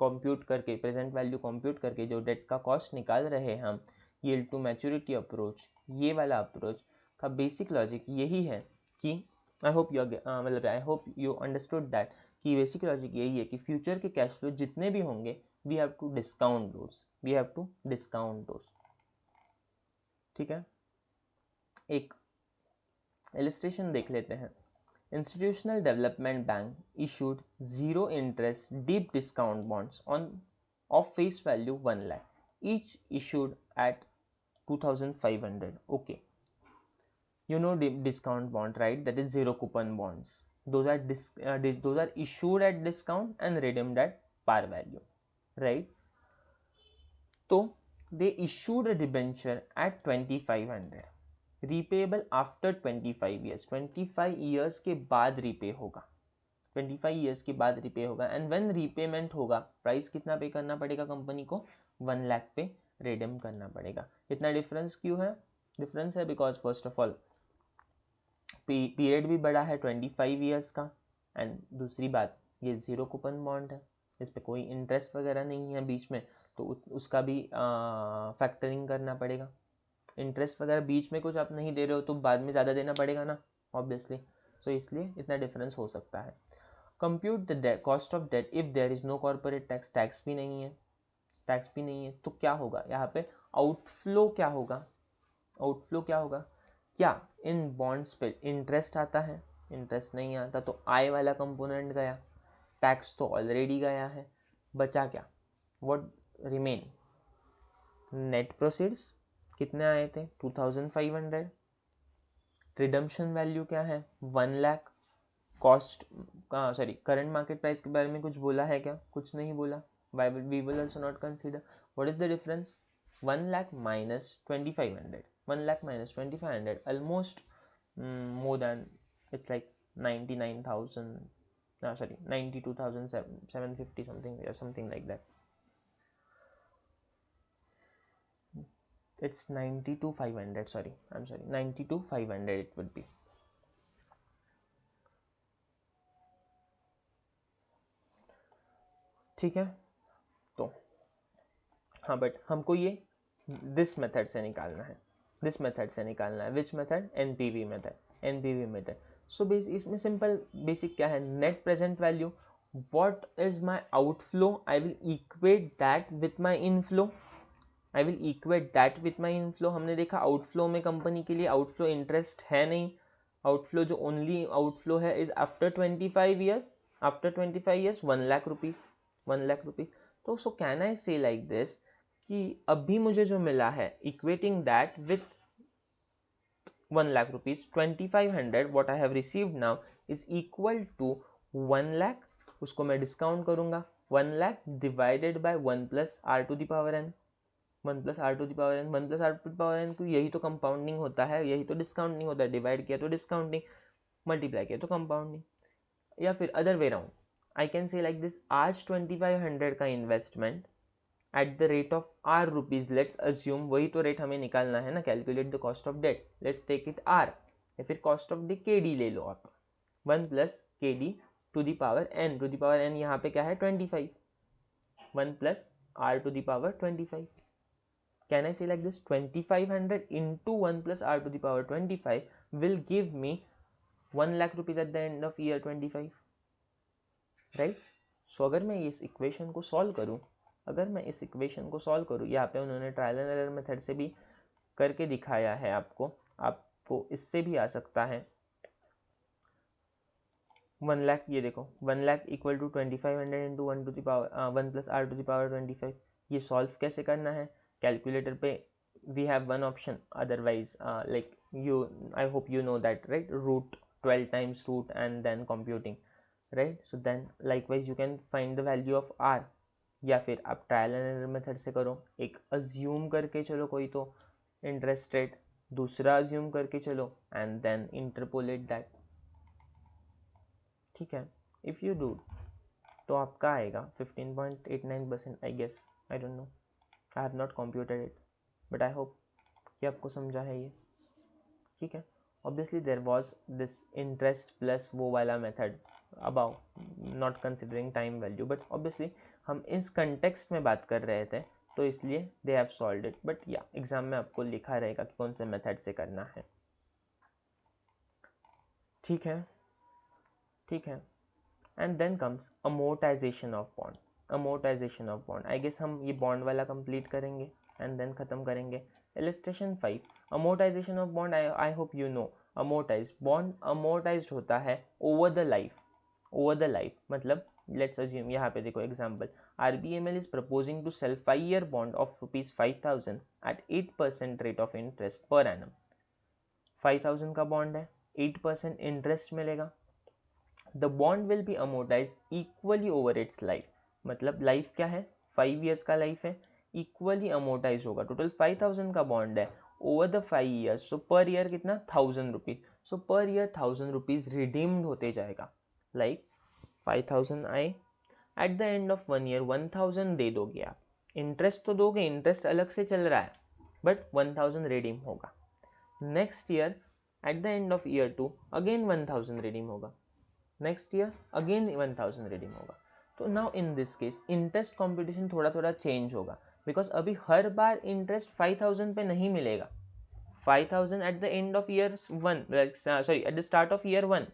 compute करके प्रेजेंट वैल्यू कंप्यूट करके जो डेट का कॉस्ट निकाल रहे हैं हम, यील्ड टू मैच्योरिटी अप्रोच, ये वाला अप्रोच का बेसिक लॉजिक यही है कि आई होप यू अंडरस्टूड दैट, कि बेसिक लॉजिक यही है कि फ्यूचर के कैश फ्लो जितने भी होंगे वी हैव टू डिस्काउंट दोस, ठीक है। एक इलस्ट्रेशन देख लेते हैं। Institutional development bank issued 0 interest deep discount bonds on off face value 1 lakh, each issued at 2,500. Okay, you know discount bond, right? That is zero coupon bonds. Those are issued at discount and redeemed at par value, right? So they issued a debenture at 2,500, repayable after 25 years. 25 years के बाद repay होगा, 25 years के बाद repay होगा, and when repayment होगा price कितना पे करना पड़ेगा कंपनी को? 1 लाख पे रिडीम करना पड़ेगा। इतना डिफरेंस क्यों है? डिफरेंस है because first of all period भी बड़ा है 25 ईयर्स का, एंड दूसरी बात ये ज़ीरो कूपन बॉन्ड है, इस पर कोई इंटरेस्ट वगैरह नहीं है बीच में, तो उसका भी फैक्टरिंग करना पड़ेगा। इंटरेस्ट वगैरह बीच में कुछ आप नहीं दे रहे हो तो बाद में ज़्यादा देना पड़ेगा ना, ऑब्वियसली। सो इसलिए इतना डिफरेंस हो सकता है। Compute the cost of debt if there is no corporate tax भी नहीं है, तो क्या होगा यहाँ पे? आउटफ्लो क्या होगा? क्या इन बॉन्ड्स पे इंटरेस्ट आता है? इंटरेस्ट नहीं आता, तो आय वाला कंपोनेंट गया, टैक्स तो ऑलरेडी गया है, बचा क्या? What remain? नेट प्रोसीड्स कितने आए थे? 2500। रिडम्पशन वैल्यू क्या है? 1 lakh. Cost sorry current market price के बारे में कुछ बोला है क्या? कुछ नहीं बोला. We will also not consider. What is the difference? 1 lakh minus 2500. 1 lakh minus 2500, almost more than, it's like 99,000, sorry, 92,750 something or something like that. It's 92,500, sorry, I'm sorry, 92,500 it would be. ठीक है, तो हाँ, बट हमको ये this method से निकालना है, this method से निकालना है. Which method? NPV method. NPV method. So base इसमें सिंपल बेसिक क्या है? Net present value. What is my outflow? I will equate that with my inflow. I will equate that with my inflow. हमने देखा outflow में company के लिए outflow interest है नहीं. आउटफ्लो जो ओनली आउटफ्लो है is after 25 years. After 25 years 1 lakh rupees. 1 lakh rupees. तो so can I say like this कि अभी मुझे जो मिला है equating that with 1 lakh rupees, 2500 what I have received now is equal to 1 lakh. उसको मैं डिस्काउंट करूंगा. 1 lakh divided by 1 plus R to the power N. 1 plus R to the power N. 1 plus R to the power N को यही तो compounding होता है, यही तो डिस्काउंटिंग होता है. डिवाइड किया तो डिस्काउंटिंग, मल्टीप्लाई किया तो कंपाउंडिंग. या फिर other way round I can say like this, आज 2500 का investment at the rate of R rupees. Let's assume, वही तो रेट हमें निकालना है ना, calculate the cost of debt. Let's take it R, या फिर cost of D K D ले लो आप. 1 plus K D to the power N. To the power N यहाँ पे क्या है? 25. 1 plus R to the power 25. Can I say like this, 2500 into 1 plus r to the power 25 will give me 1 lakh rupees at the end of year 25, right? So अगर मैं इस equation को solve करूँ, अगर मैं इस इक्वेशन को solve करूँ, यहाँ पे उन्होंने ट्रायल एंड एरर मेथड से भी करके दिखाया है आपको, आपको इससे भी आ सकता है. 1 लाख, ये देखो 1 lakh equal to 2500 into 1 to the power 1 plus R to the power 25. ये सॉल्व कैसे करना है? कैलकुलेटर पे we have one option, otherwise like you, I hope you know that, right? Root 12 times root and then computing, right? So then likewise you can find the value of r. या फिर आप trial and error method से करो. एक assume करके चलो कोई तो इंटरेस्ट रेट, दूसरा अज्यूम करके चलो एंड देन इंटरपोलेट दैट. ठीक है, इफ़ यू डू तो आपका आएगा 15.89%, I guess. I don't know, I have not computed it, but I hope कि आपको समझा है ये. ठीक है, obviously there was this interest plus वो वाला method about, not considering time value, but obviously हम इस कंटेक्स्ट में बात कर रहे थे तो इसलिए they have solved it. But या एग्जाम में आपको लिखा रहेगा कि कौन से मेथड से करना है. ठीक है, ठीक है. And then comes amortization of bond. Amortization of bond, I guess हम ये बॉन्ड वाला कंप्लीट करेंगे एंड देन ख़त्म करेंगे. Illustration 5, amortization of bond. I hope you know amortize bond amortize होता है over the life. Over the life मतलब let's assume, यहाँ पे देखो example, RBML is proposing to sell 5-year bond of ₹5,000 at 8% rate of interest per annum. 5,000 का bond है, 8% interest मिलेगा. The bond will be amortize equally over its life. मतलब life क्या है? 5 years का लाइफ है, इक्वली अमोर्टाइज होगा. Total 5,000 का बॉन्ड है over the 5 years. So per year कितना? 1,000 रुपीज. सो पर ईयर 1,000 रुपीज रिडीम्ड होते जाएगा. लाइक 5,000 आए, eight the end of 1 year 1,000 दे दोगे आप. इंटरेस्ट तो दोगे, इंटरेस्ट अलग से चल रहा है, बट 1,000 रिडीम होगा. Next year eight the end of year 2 again 1,000 redeem होगा. नेक्स्ट ईयर अगेन 1,000 रिडीम होगा. तो now in this case interest competition थोड़ा थोड़ा चेंज होगा, बिकॉज अभी हर बार इंटरेस्ट 5,000 पे नहीं मिलेगा. 5,000 eight the end of year 1, sorry at the start of year 1,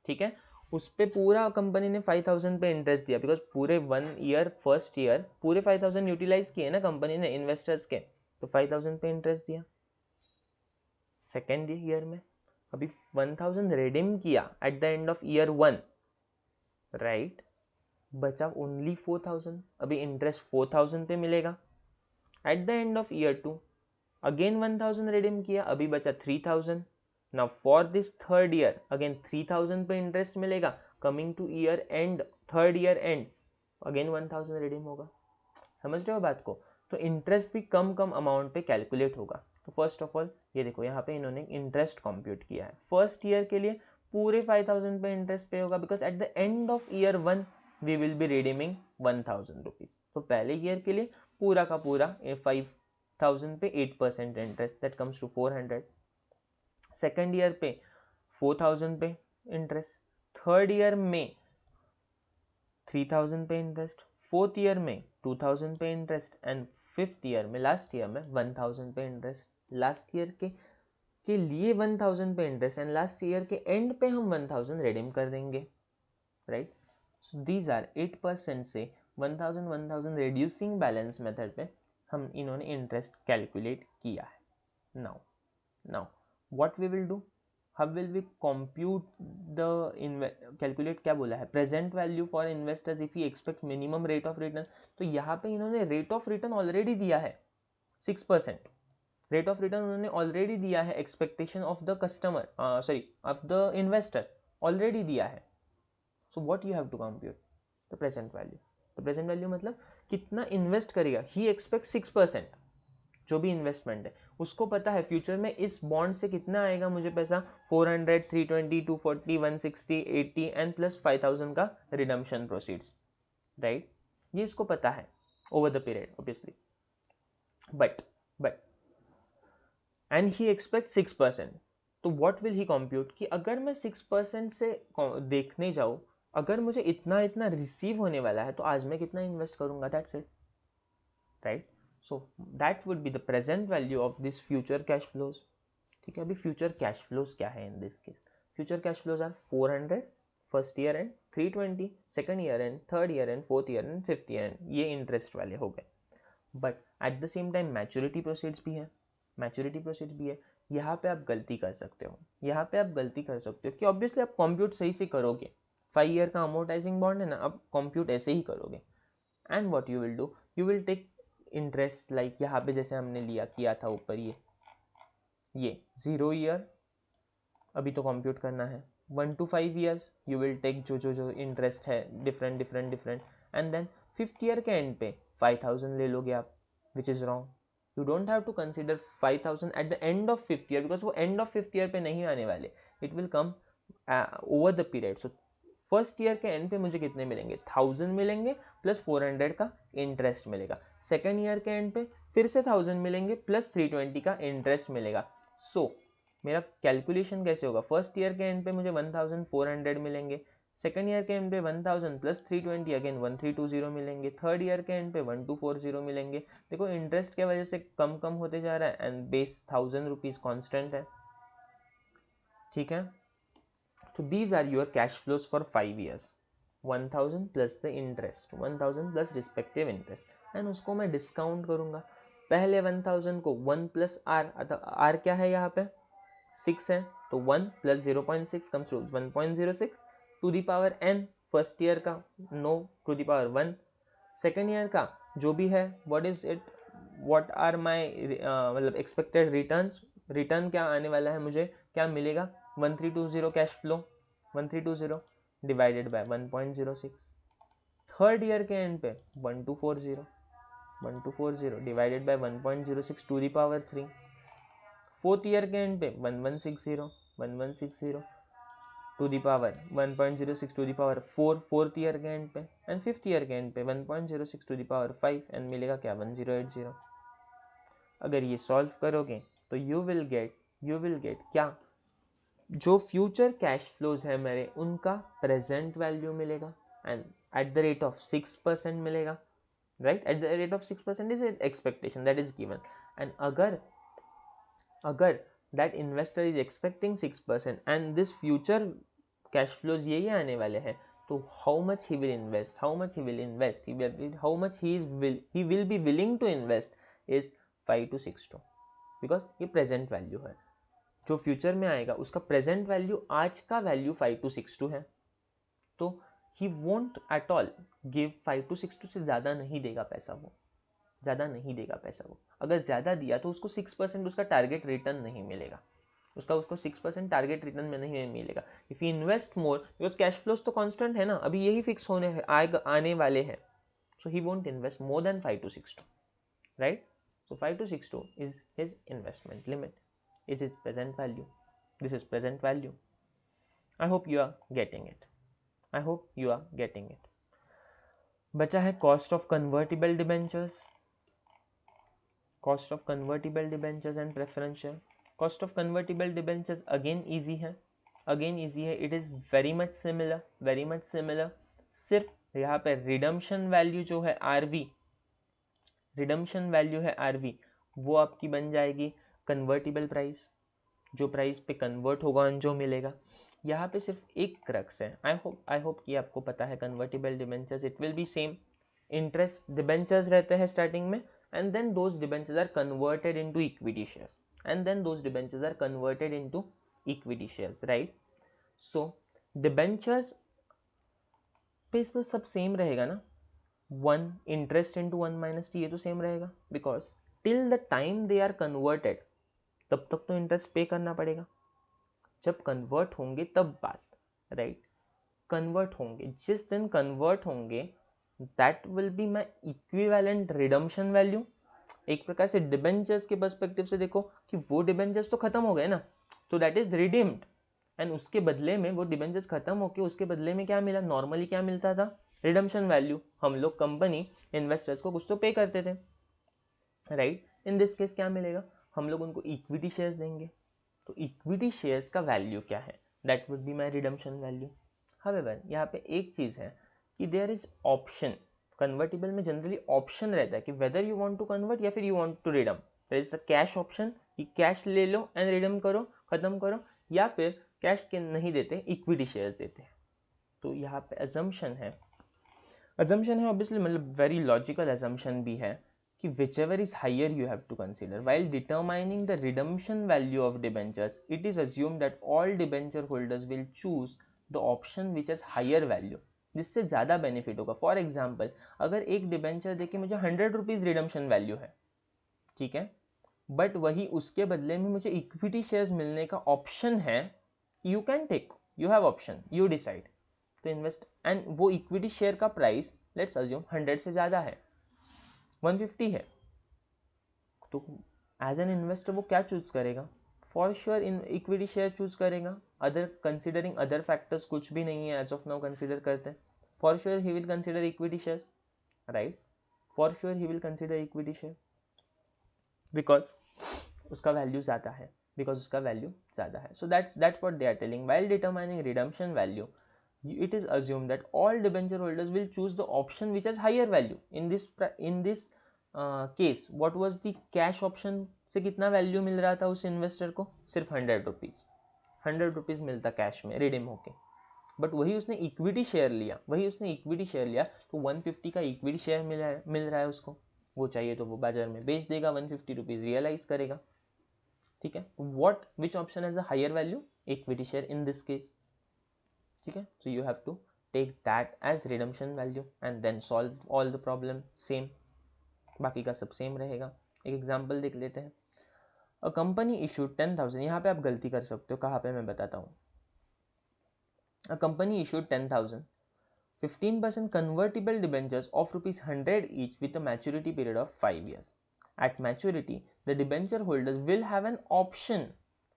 ठीक है, उस पर पूरा कंपनी ने 5,000 पे इंटरेस्ट दिया, बिकॉज पूरे 1 year फर्स्ट ईयर पूरे 5,000 यूटिलाइज किए ना कंपनी ने इन्वेस्टर्स के, तो 5,000 पे इंटरेस्ट दिया. सेकेंड ईयर में अभी 1000 रिडीम किया eight the end of year 1, right, बचा ओनली 4000, अभी इंटरेस्ट 4000 पे मिलेगा। Eight the end of year 2 again 1000 redeem किया, अभी बचा 3000। Now for this third year again 3000 पे इंटरेस्ट मिलेगा, coming two year end, third year and again 1000 redeem होगा। समझ रहे हो बात को? तो इंटरेस्ट भी कम कम अमाउंट पे कैलकुलेट होगा। तो फर्स्ट ऑफ ऑल ये देखो यहाँ पे इन्होंने इंटरेस्ट कंप्यूट किया है। फर्स्ट ईयर के लिए पूरे 5000 पे इंटरेस्ट पे होगा, because at the end of year 1 we will be redeeming 1000 rupees. तो पहले ईयर के लिए पूरा का पूरा 5000 पे 8% interest, that comes to 400। Second year पे 4000 पे इंटरेस्ट, थर्ड ईयर में 3000 पे इंटरेस्ट, फोर्थ ईयर में 2000 पे इंटरेस्ट, एंड फिफ्थ ईयर में, लास्ट ईयर में 1000 पे इंटरेस्ट। लास्ट ईयर के लिए 1000 पे इंटरेस्ट, एंड लास्ट ईयर के एंड पे हम 1000 रिडीम कर देंगे, राइट। सो दीज आर 8% से 1000 रिड्यूसिंग बैलेंस मेथड पे हम इन्होंने इंटरेस्ट कैलकुलेट किया है। Now what we will do, how will we compute the calculate, क्या बोला है, present value for investors if you expect minimum rate of return. तो यहाँ पे इन्होंने रेट ऑफ रिटर्न ऑलरेडी दिया है 6%। रेट ऑफ रिटर्न उन्होंने ऑलरेडी दिया है, expectation of the customer, sorry of the investor already दिया है। So what you have to compute the present value. तो प्रेजेंट वैल्यू मतलब कितना इन्वेस्ट करेगा, ही एक्सपेक्ट 6%। जो भी इन्वेस्टमेंट है उसको पता है फ्यूचर में इस बॉन्ड से कितना आएगा मुझे पैसा, 400, 320, 240, 160, 80 एंड प्लस 5000 का रिडम्पशन प्रोसीड्स, राइट। ये इसको पता है over the period obviously, but and he expect 6%। तो व्हाट विल ही कंप्यूट कि अगर मैं 6% से देखने जाऊँ, अगर मुझे इतना इतना रिसीव होने वाला है तो आज मैं कितना इन्वेस्ट करूंगा, that's it, right. So that would be the present value of this future cash flows. ठीक है, अभी फ्यूचर कैश फ्लोज क्या है in this case, future cash flows are 400 first year end, 320 second year end, third year end, fourth year end, fifth year end, ये interest वाले हो गए। But at the same time maturity proceeds भी है, यहाँ पे आप गलती कर सकते हो, कि ऑब्वियसली आप कंप्यूट सही से करोगे, 5 ईयर का अमोर्टाइजिंग बॉन्ड है ना, आप कंप्यूट ऐसे ही करोगे। And what you will do, you will take interest like यहाँ पे जैसे हमने किया था ऊपर, ये 0 ईयर अभी तो कंप्यूट करना है, 1 to 5 years you will take जो इंटरेस्ट है different, and then fifth year के एंड पे 5000 ले लोगे आप, which is wrong. You don't have to consider 5000 at the end of fifth year, because वो एंड ऑफ फिफ्थ ईयर पे नहीं आने वाले, it will come over the period. So first year के एंड पे मुझे कितने मिलेंगे, 1000 मिलेंगे प्लस 400 का इंटरेस्ट मिलेगा। सेकेंड ईयर के एंड पे फिर से 1000 मिलेंगे प्लस 320 का इंटरेस्ट मिलेगा। सो मेरा कैलकुलेशन कैसे होगा, फर्स्ट ईयर के एंड पे मुझे 1400 मिलेंगे, सेकेंड ईयर के एंड पे 1000 प्लस 320 अगेन 1320 मिलेंगे, थर्ड ईयर के एंड पे 1240 मिलेंगे। देखो इंटरेस्ट के वजह से कम कम होते जा रहा है एंड बेस 1000 रुपीज कॉन्स्टेंट है, ठीक है। तो these are your cash flows for 5 years, 1000 plus the interest, 1000 plus respective interest, and उसको मैं डिस्काउंट करूंगा। पहले 1000 को 1 प्लस आर, आर क्या है यहाँ पे 6 है, तो 1 plus 0.6 comes to 1.06 to the power n, first year का no to the power 1, second year का जो भी है what is it, what are my मतलब एक्सपेक्टेड रिटर्न्स, रिटर्न क्या आने वाला है, मुझे क्या मिलेगा 1320 cash flow, 1320 divided by 1.06, third year के एंड पे 1240 divided by 1.06 to the power 3, fourth year के एंड पे 1160 to the power 1.06 to the power 4, fourth year के एंड पे, एंड फिफ्थ ईयर के एंड पे 1.06 टू दी पावर 5, एंड मिलेगा क्या 1080। अगर ये सॉल्व करोगे तो यू विल गेट क्या, जो फ्यूचर कैश फ्लोज है मेरे उनका प्रेजेंट वैल्यू मिलेगा, and at the rate of 6% मिलेगा, right. At the rate of 6% is expectation that is given, and अगर that investor is expecting 6% and this future cash flows ये आने वाले हैं, तो how much he will invest, how much he will be willing to invest is 5 to 6 because ये present value है। जो future में आएगा उसका प्रेजेंट वैल्यू आज का वैल्यू 5262 है, तो he won't at all give 5262 से ज़्यादा नहीं देगा पैसा, वो ज़्यादा नहीं देगा पैसा। वो अगर ज़्यादा दिया तो उसको 6% उसका टारगेट रिटर्न नहीं मिलेगा, उसको 6% टारगेट रिटर्न में नहीं मिलेगा। If you invest more, because cash flows तो कांस्टेंट है ना, अभी यही फिक्स होने है, आने वाले हैं, so he won't invest more than 5262, right? So 5262 is his investment limit, is his present value. This is present value. I hope you are getting it. I hope you are getting it. बचा है cost of convertible debentures. Cost of convertible debentures and preferential. Cost of convertible debentures again easy है, again easy है. It is very much similar, very much similar. सिर्फ यहाँ पे redemption value जो है RV, redemption value है RV, वो आपकी बन जाएगी कन्वर्टिबल प्राइस, जो प्राइस पे कन्वर्ट होगा जो मिलेगा। यहाँ पे सिर्फ एक क्रक्स है, आई होप कि आपको पता है convertible debentures it will be same, interest debentures रहते हैं स्टार्टिंग में, and then those debentures are converted into equity shares, and then those debentures are converted into equity shares, right? So debentures पे तो सब सेम रहेगा ना, 1 interest into 1 minus T, ये तो सेम रहेगा, because till the time they are converted तब तक तो इंटरेस्ट पे करना पड़ेगा, जब कन्वर्ट होंगे तब बात, राइट? कन्वर्ट होंगे, जिस दिन कन्वर्ट होंगे that will be my equivalent redemption value. एक प्रकार से डिबेंचर्स के पर्सपेक्टिव से देखो कि वो डिबेंचर्स तो खत्म हो गए ना, तो दैट इज रिडीम्ड, एंड उसके बदले में वो डिबेंचर्स खत्म होके उसके बदले में क्या मिला, नॉर्मली क्या मिलता था, रिडम्पशन वैल्यू। हम लोग कंपनी इन्वेस्टर्स को कुछ तो पे करते थे, राइट? इन दिस केस क्या मिलेगा, हम लोग उनको इक्विटी शेयर्स देंगे, तो इक्विटी शेयर्स का वैल्यू क्या है, that would be my redemption value. However यहाँ पे एक चीज़ है कि देयर इज ऑप्शन, कन्वर्टिबल में जनरली ऑप्शन रहता है कि whether you want to convert या फिर you want to redeem, there is a cash option कि कैश ले लो एंड रिडम करो, खत्म करो, या फिर कैश के नहीं देते, इक्विटी शेयर्स देते हैं। तो यहाँ पे अजम्पशन है ऑब्वियसली, मतलब वेरी लॉजिकल अजम्पशन भी है कि whichever is higher you have to consider while determining the redemption value of debentures. It is assumed that all debenture holders will choose the option which has higher value, जिससे ज़्यादा benefit होगा। For example, अगर एक debenture देके मुझे 100 rupees redemption value है, ठीक है, बट वही उसके बदले में मुझे इक्विटी शेयर्स मिलने का ऑप्शन है, you can take, you have option, you decide to invest, and वो इक्विटी शेयर का प्राइस लेट्स अज्यूम 100 से ज़्यादा है, 150 है, तो एज एन इन्वेस्टर वो क्या चूज करेगा, for sure in equity share choose करेगा, अदर कंसिडरिंग अदर फैक्टर्स कुछ भी नहीं है एज ऑफ नाउ कंसिडर करते हैं, for sure he will consider equity share, right? For sure he will consider equity share because उसका value ज़्यादा है, so that's what they are telling while determining redemption value, it is assumed that all debenture holders will choose the option which has higher value. In this case, what was the cash option से कितना value मिल रहा था उस investor को, सिर्फ 100 rupees मिलता cash में redeem होके, बट वही उसने इक्विटी शेयर लिया, तो 150 का इक्विटी शेयर मिल रहा है उसको, वो चाहिए तो वो बाजार में बेच देगा, 150 रुपीज़ रियलाइज करेगा, ठीक है? Which option has a higher value, equity share in this case, ठीक है? So you have to take that as redemption value and then solve all the problem, same, बाकी का सब सेम रहेगा। एक एग्जांपल देख लेते हैं, अ कंपनी इशूड 10,000, यहाँ पे आप गलती कर सकते हो, कहाँ पे मैं बताता हूँ, a company issued 10,000 15% convertible debentures of ₹100 each with a maturity period of 5 years. At maturity, the debenture holders will have an option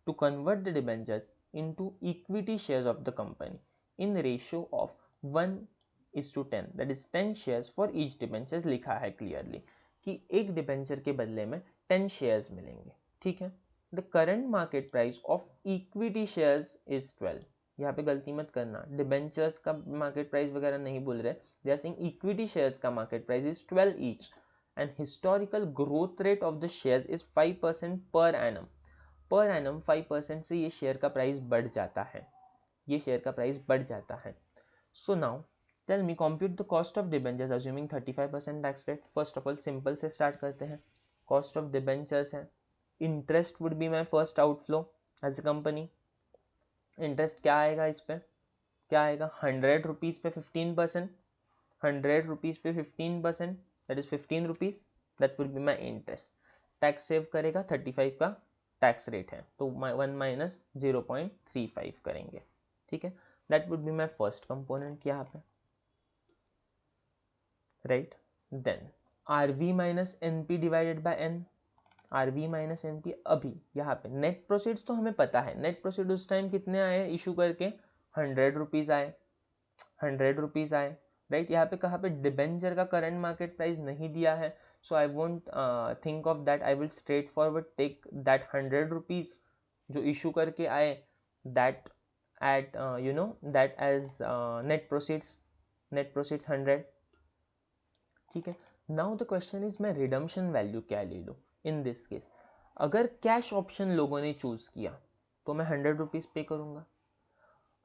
to convert the debentures into equity shares of the company in the ratio of 1:10, that is 10 shares for each debentures। लिखा है clearly कि एक debenture के बदले में 10 shares मिलेंगे, ठीक है? The current market price of equity shares is 12, यहाँ पे गलती मत करना, डिबेंचर्स का मार्केट प्राइस वगैरह नहीं बोल रहे, they are saying equity shares का market price is 12 each, and historical growth rate of the shares is 5% per annum 5% से ये शेयर का प्राइस बढ़ जाता है, so now tell me compute the cost of debentures assuming 35% tax rate. First of all simple से start करते हैं, cost of debentures है, interest would be my first outflow, as a company. Interest क्या आएगा इस पर, क्या आएगा, 100 रुपीज़ पे 15%, 100 रुपीज़ पे 15%, that is 15 rupees, that will be my interest. Tax save करेगा, 35 का टैक्स रेट है, तो 1 माइनस 0.35 करेंगे, ठीक है। That would be my first component यहाँ पे, right. Then R V minus N P divided by N, R V minus N P. अभी यहाँ पे नेट प्रोसीड्स तो हमें पता है, नेट प्रोसीड उस टाइम कितने आए इशू करके, 100 रुपीज़ आए, 100 रुपीज़ आए, राइट। यहाँ पे कहाँ पे डिबेंचर का करंट मार्केट प्राइस नहीं दिया है, so I won't think of that, I will straight forward take that 100 rupees जो इशू करके आए, that at you know that as net proceeds, net proceeds 100, ठीक है। नाउ द क्वेश्चन इज मैं redemption value क्या ले लूँ इन दिस केस। अगर कैश ऑप्शन लोगों ने चूज किया तो मैं 100 रुपीज़ पे करूँगा।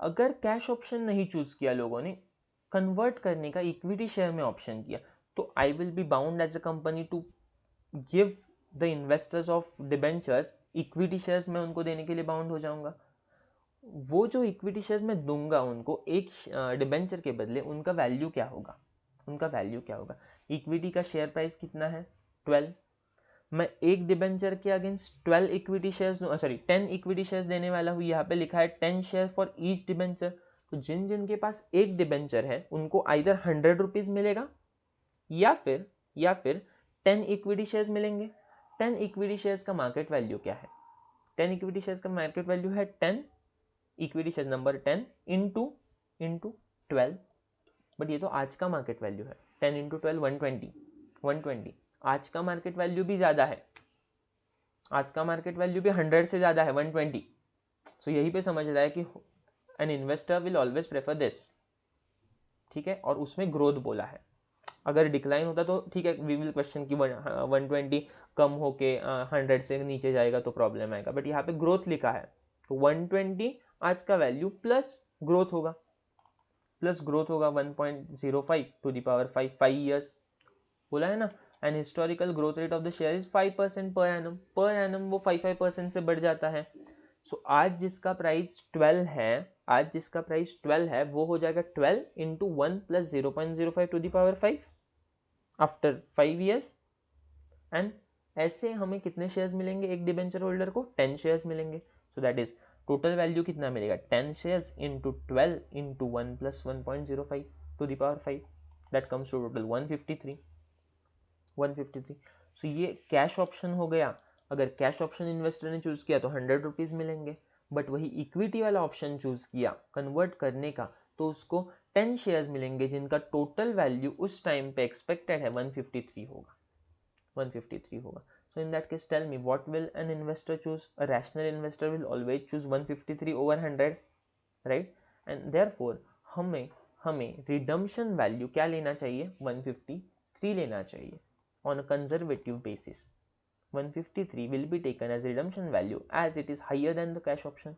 अगर कैश ऑप्शन नहीं चूज किया, लोगों ने कन्वर्ट करने का इक्विटी शेयर में ऑप्शन किया, तो I will be bound as a company to give the investors of debentures equity shares, मैं उनको देने के लिए बाउंड हो जाऊंगा। वो जो इक्विटी शेयर्स मैं दूंगा उनको एक डिबेंचर के बदले, उनका वैल्यू क्या होगा, उनका वैल्यू क्या होगा। इक्विटी का शेयर प्राइस कितना है, 12, मैं एक डिबेंचर के against 12 equity shares, sorry 10 equity shares देने वाला हूँ। यहाँ पे लिखा है 10 शेयर फॉर ईच डिबेंचर, तो जिन जिन के पास एक डिबेंचर है उनको आइदर 100 रुपीज़ मिलेगा या फिर 10 इक्विटी शेयर्स मिलेंगे। 10 इक्विटी शेयर्स का मार्केट वैल्यू क्या है, 10 इक्विटी शेयर्स का मार्केट वैल्यू है 10 equity share number 10 into 12, but ये तो आज का मार्केट वैल्यू है, 10 इंटू 12 120, आज का मार्केट वैल्यू भी ज़्यादा है, आज का मार्केट वैल्यू भी 100 से ज़्यादा है, 120। सो यही पे समझ रहा है कि an investor will always prefer this, ठीक है। और उसमें ग्रोथ बोला है, अगर डिक्लाइन होता तो ठीक है, वी विल क्वेश्चन कि 120 कम होके 100 से नीचे जाएगा तो प्रॉब्लम आएगा, बट यहाँ पे ग्रोथ लिखा है, तो 120 आज का वैल्यू प्लस ग्रोथ होगा, 1.05 टू द पावर 5 ईयर्स बोला है ना। And historical growth rate of the share is 5% per annum वो 5% से बढ़ जाता है। सो आज जिसका प्राइस 12 है, आज जिसका प्राइस 12 है वो हो जाएगा 12 into 1 plus 0.05 to the power 5 after 5 years. एंड ऐसे हमें कितने शेयर्स मिलेंगे, एक डिबेंचर होल्डर को 10 शेयर्स मिलेंगे। So that is total value कितना मिलेगा, 10 shares into 12 into 1 plus 1.05 to the power 5, that comes to total 153। सो ये कैश ऑप्शन हो गया। अगर कैश ऑप्शन इन्वेस्टर ने चूज किया तो 100 रुपीज़ मिलेंगे, बट वही इक्विटी वाला ऑप्शन चूज किया कन्वर्ट करने का, तो उसको 10 शेयर्स मिलेंगे जिनका टोटल वैल्यू उस टाइम पे एक्सपेक्टेड है 153 होगा, 153 होगा। So in that case, tell me, what will an investor choose? A rational investor will always choose 153 over 100, right? And therefore हमें रिडम्पशन वैल्यू क्या लेना चाहिए, 153 लेना चाहिए on a conservative basis. 153 will be taken as redemption value as it is higher than the cash option.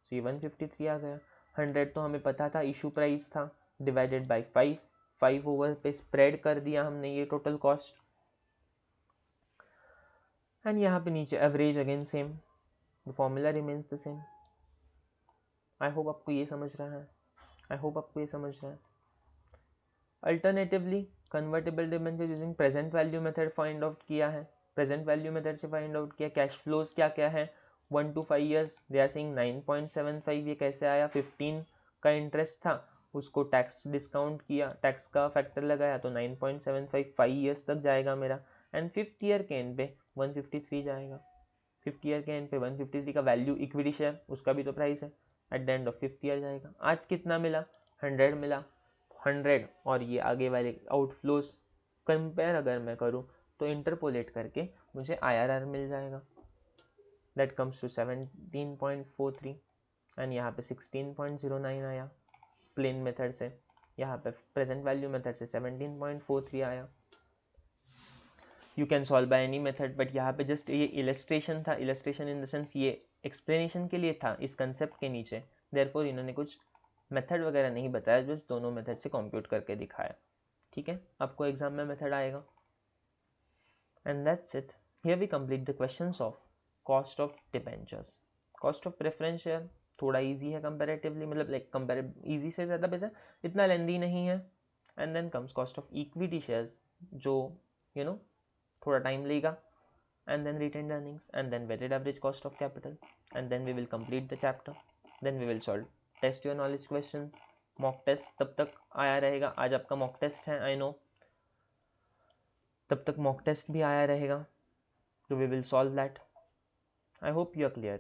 So ये 153 आ गया। 100 तो हमें पता था इशू प्राइस था, डिवाइडेड बाई 5 ओवर पे स्प्रेड कर दिया हमने ये टोटल कॉस्ट, एंड यहाँ पे नीचे average again same, the formula remains the same. I hope आपको ये समझ रहा है, आई होप आपको ये समझ रहा है। Alternatively convertible debenture using present value method find out किया है, प्रेजेंट वैल्यू मेथड से फाइंड आउट किया। कैश फ्लोज क्या क्या है, 1 to 5 years, they are saying 9.75, ये कैसे आया, 15 का इंटरेस्ट था, उसको टैक्स डिस्काउंट किया, टैक्स का फैक्टर लगाया तो 9.75 5 ईयर्स तक जाएगा मेरा। एंड 5th ईयर के एंड पे 153 जाएगा, 5th ईयर के एंड पे 153 का वैल्यू इक्विटी शेयर, उसका भी तो प्राइस है, eight the end of 5th year जाएगा। आज कितना मिला, 100 मिला, 100 और ये आगे वाले आउटफ्लोज कंपेयर अगर मैं करूँ तो इंटरपोलेट करके मुझे IRR मिल जाएगा, दैट कम्स टू 17.43, एंड यहाँ पे 16.09 आया प्लेन मेथड से, यहाँ पे प्रेजेंट वैल्यू मेथड से 17.43 आया। You can solve by any method, but यहाँ पे जस्ट ये इलस्ट्रेशन था, इलस्ट्रेशन इन द सेंस ये एक्सप्लेनेशन के लिए था इस कंसेप्ट के नीचे, देयरफॉर इन्होंने कुछ मेथड वगैरह नहीं बताया, बस दोनों मेथड से कंप्यूट करके दिखाया, ठीक है। आपको एग्जाम में मेथड आएगा। And that's it, here we complete the questions of cost of debentures, cost of preference share थोड़ा इजी है कंपेरेटिवली, मतलब लाइक कंपेरेटिव इजी से ज़्यादा बेटर, इतना लेंदी नहीं है. And then comes cost of equity shares, जो थोड़ा टाइम लेगा. And then retained earnings, and then weighted average cost of capital, and then we will complete the chapter. Then we will solve test your knowledge questions. Mock test तब तक आया रहेगा. आज आपका mock test है, I know. तब तक mock test भी आया रहेगा. So we will solve that. I hope you are clear.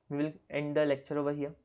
We will end the lecture over here.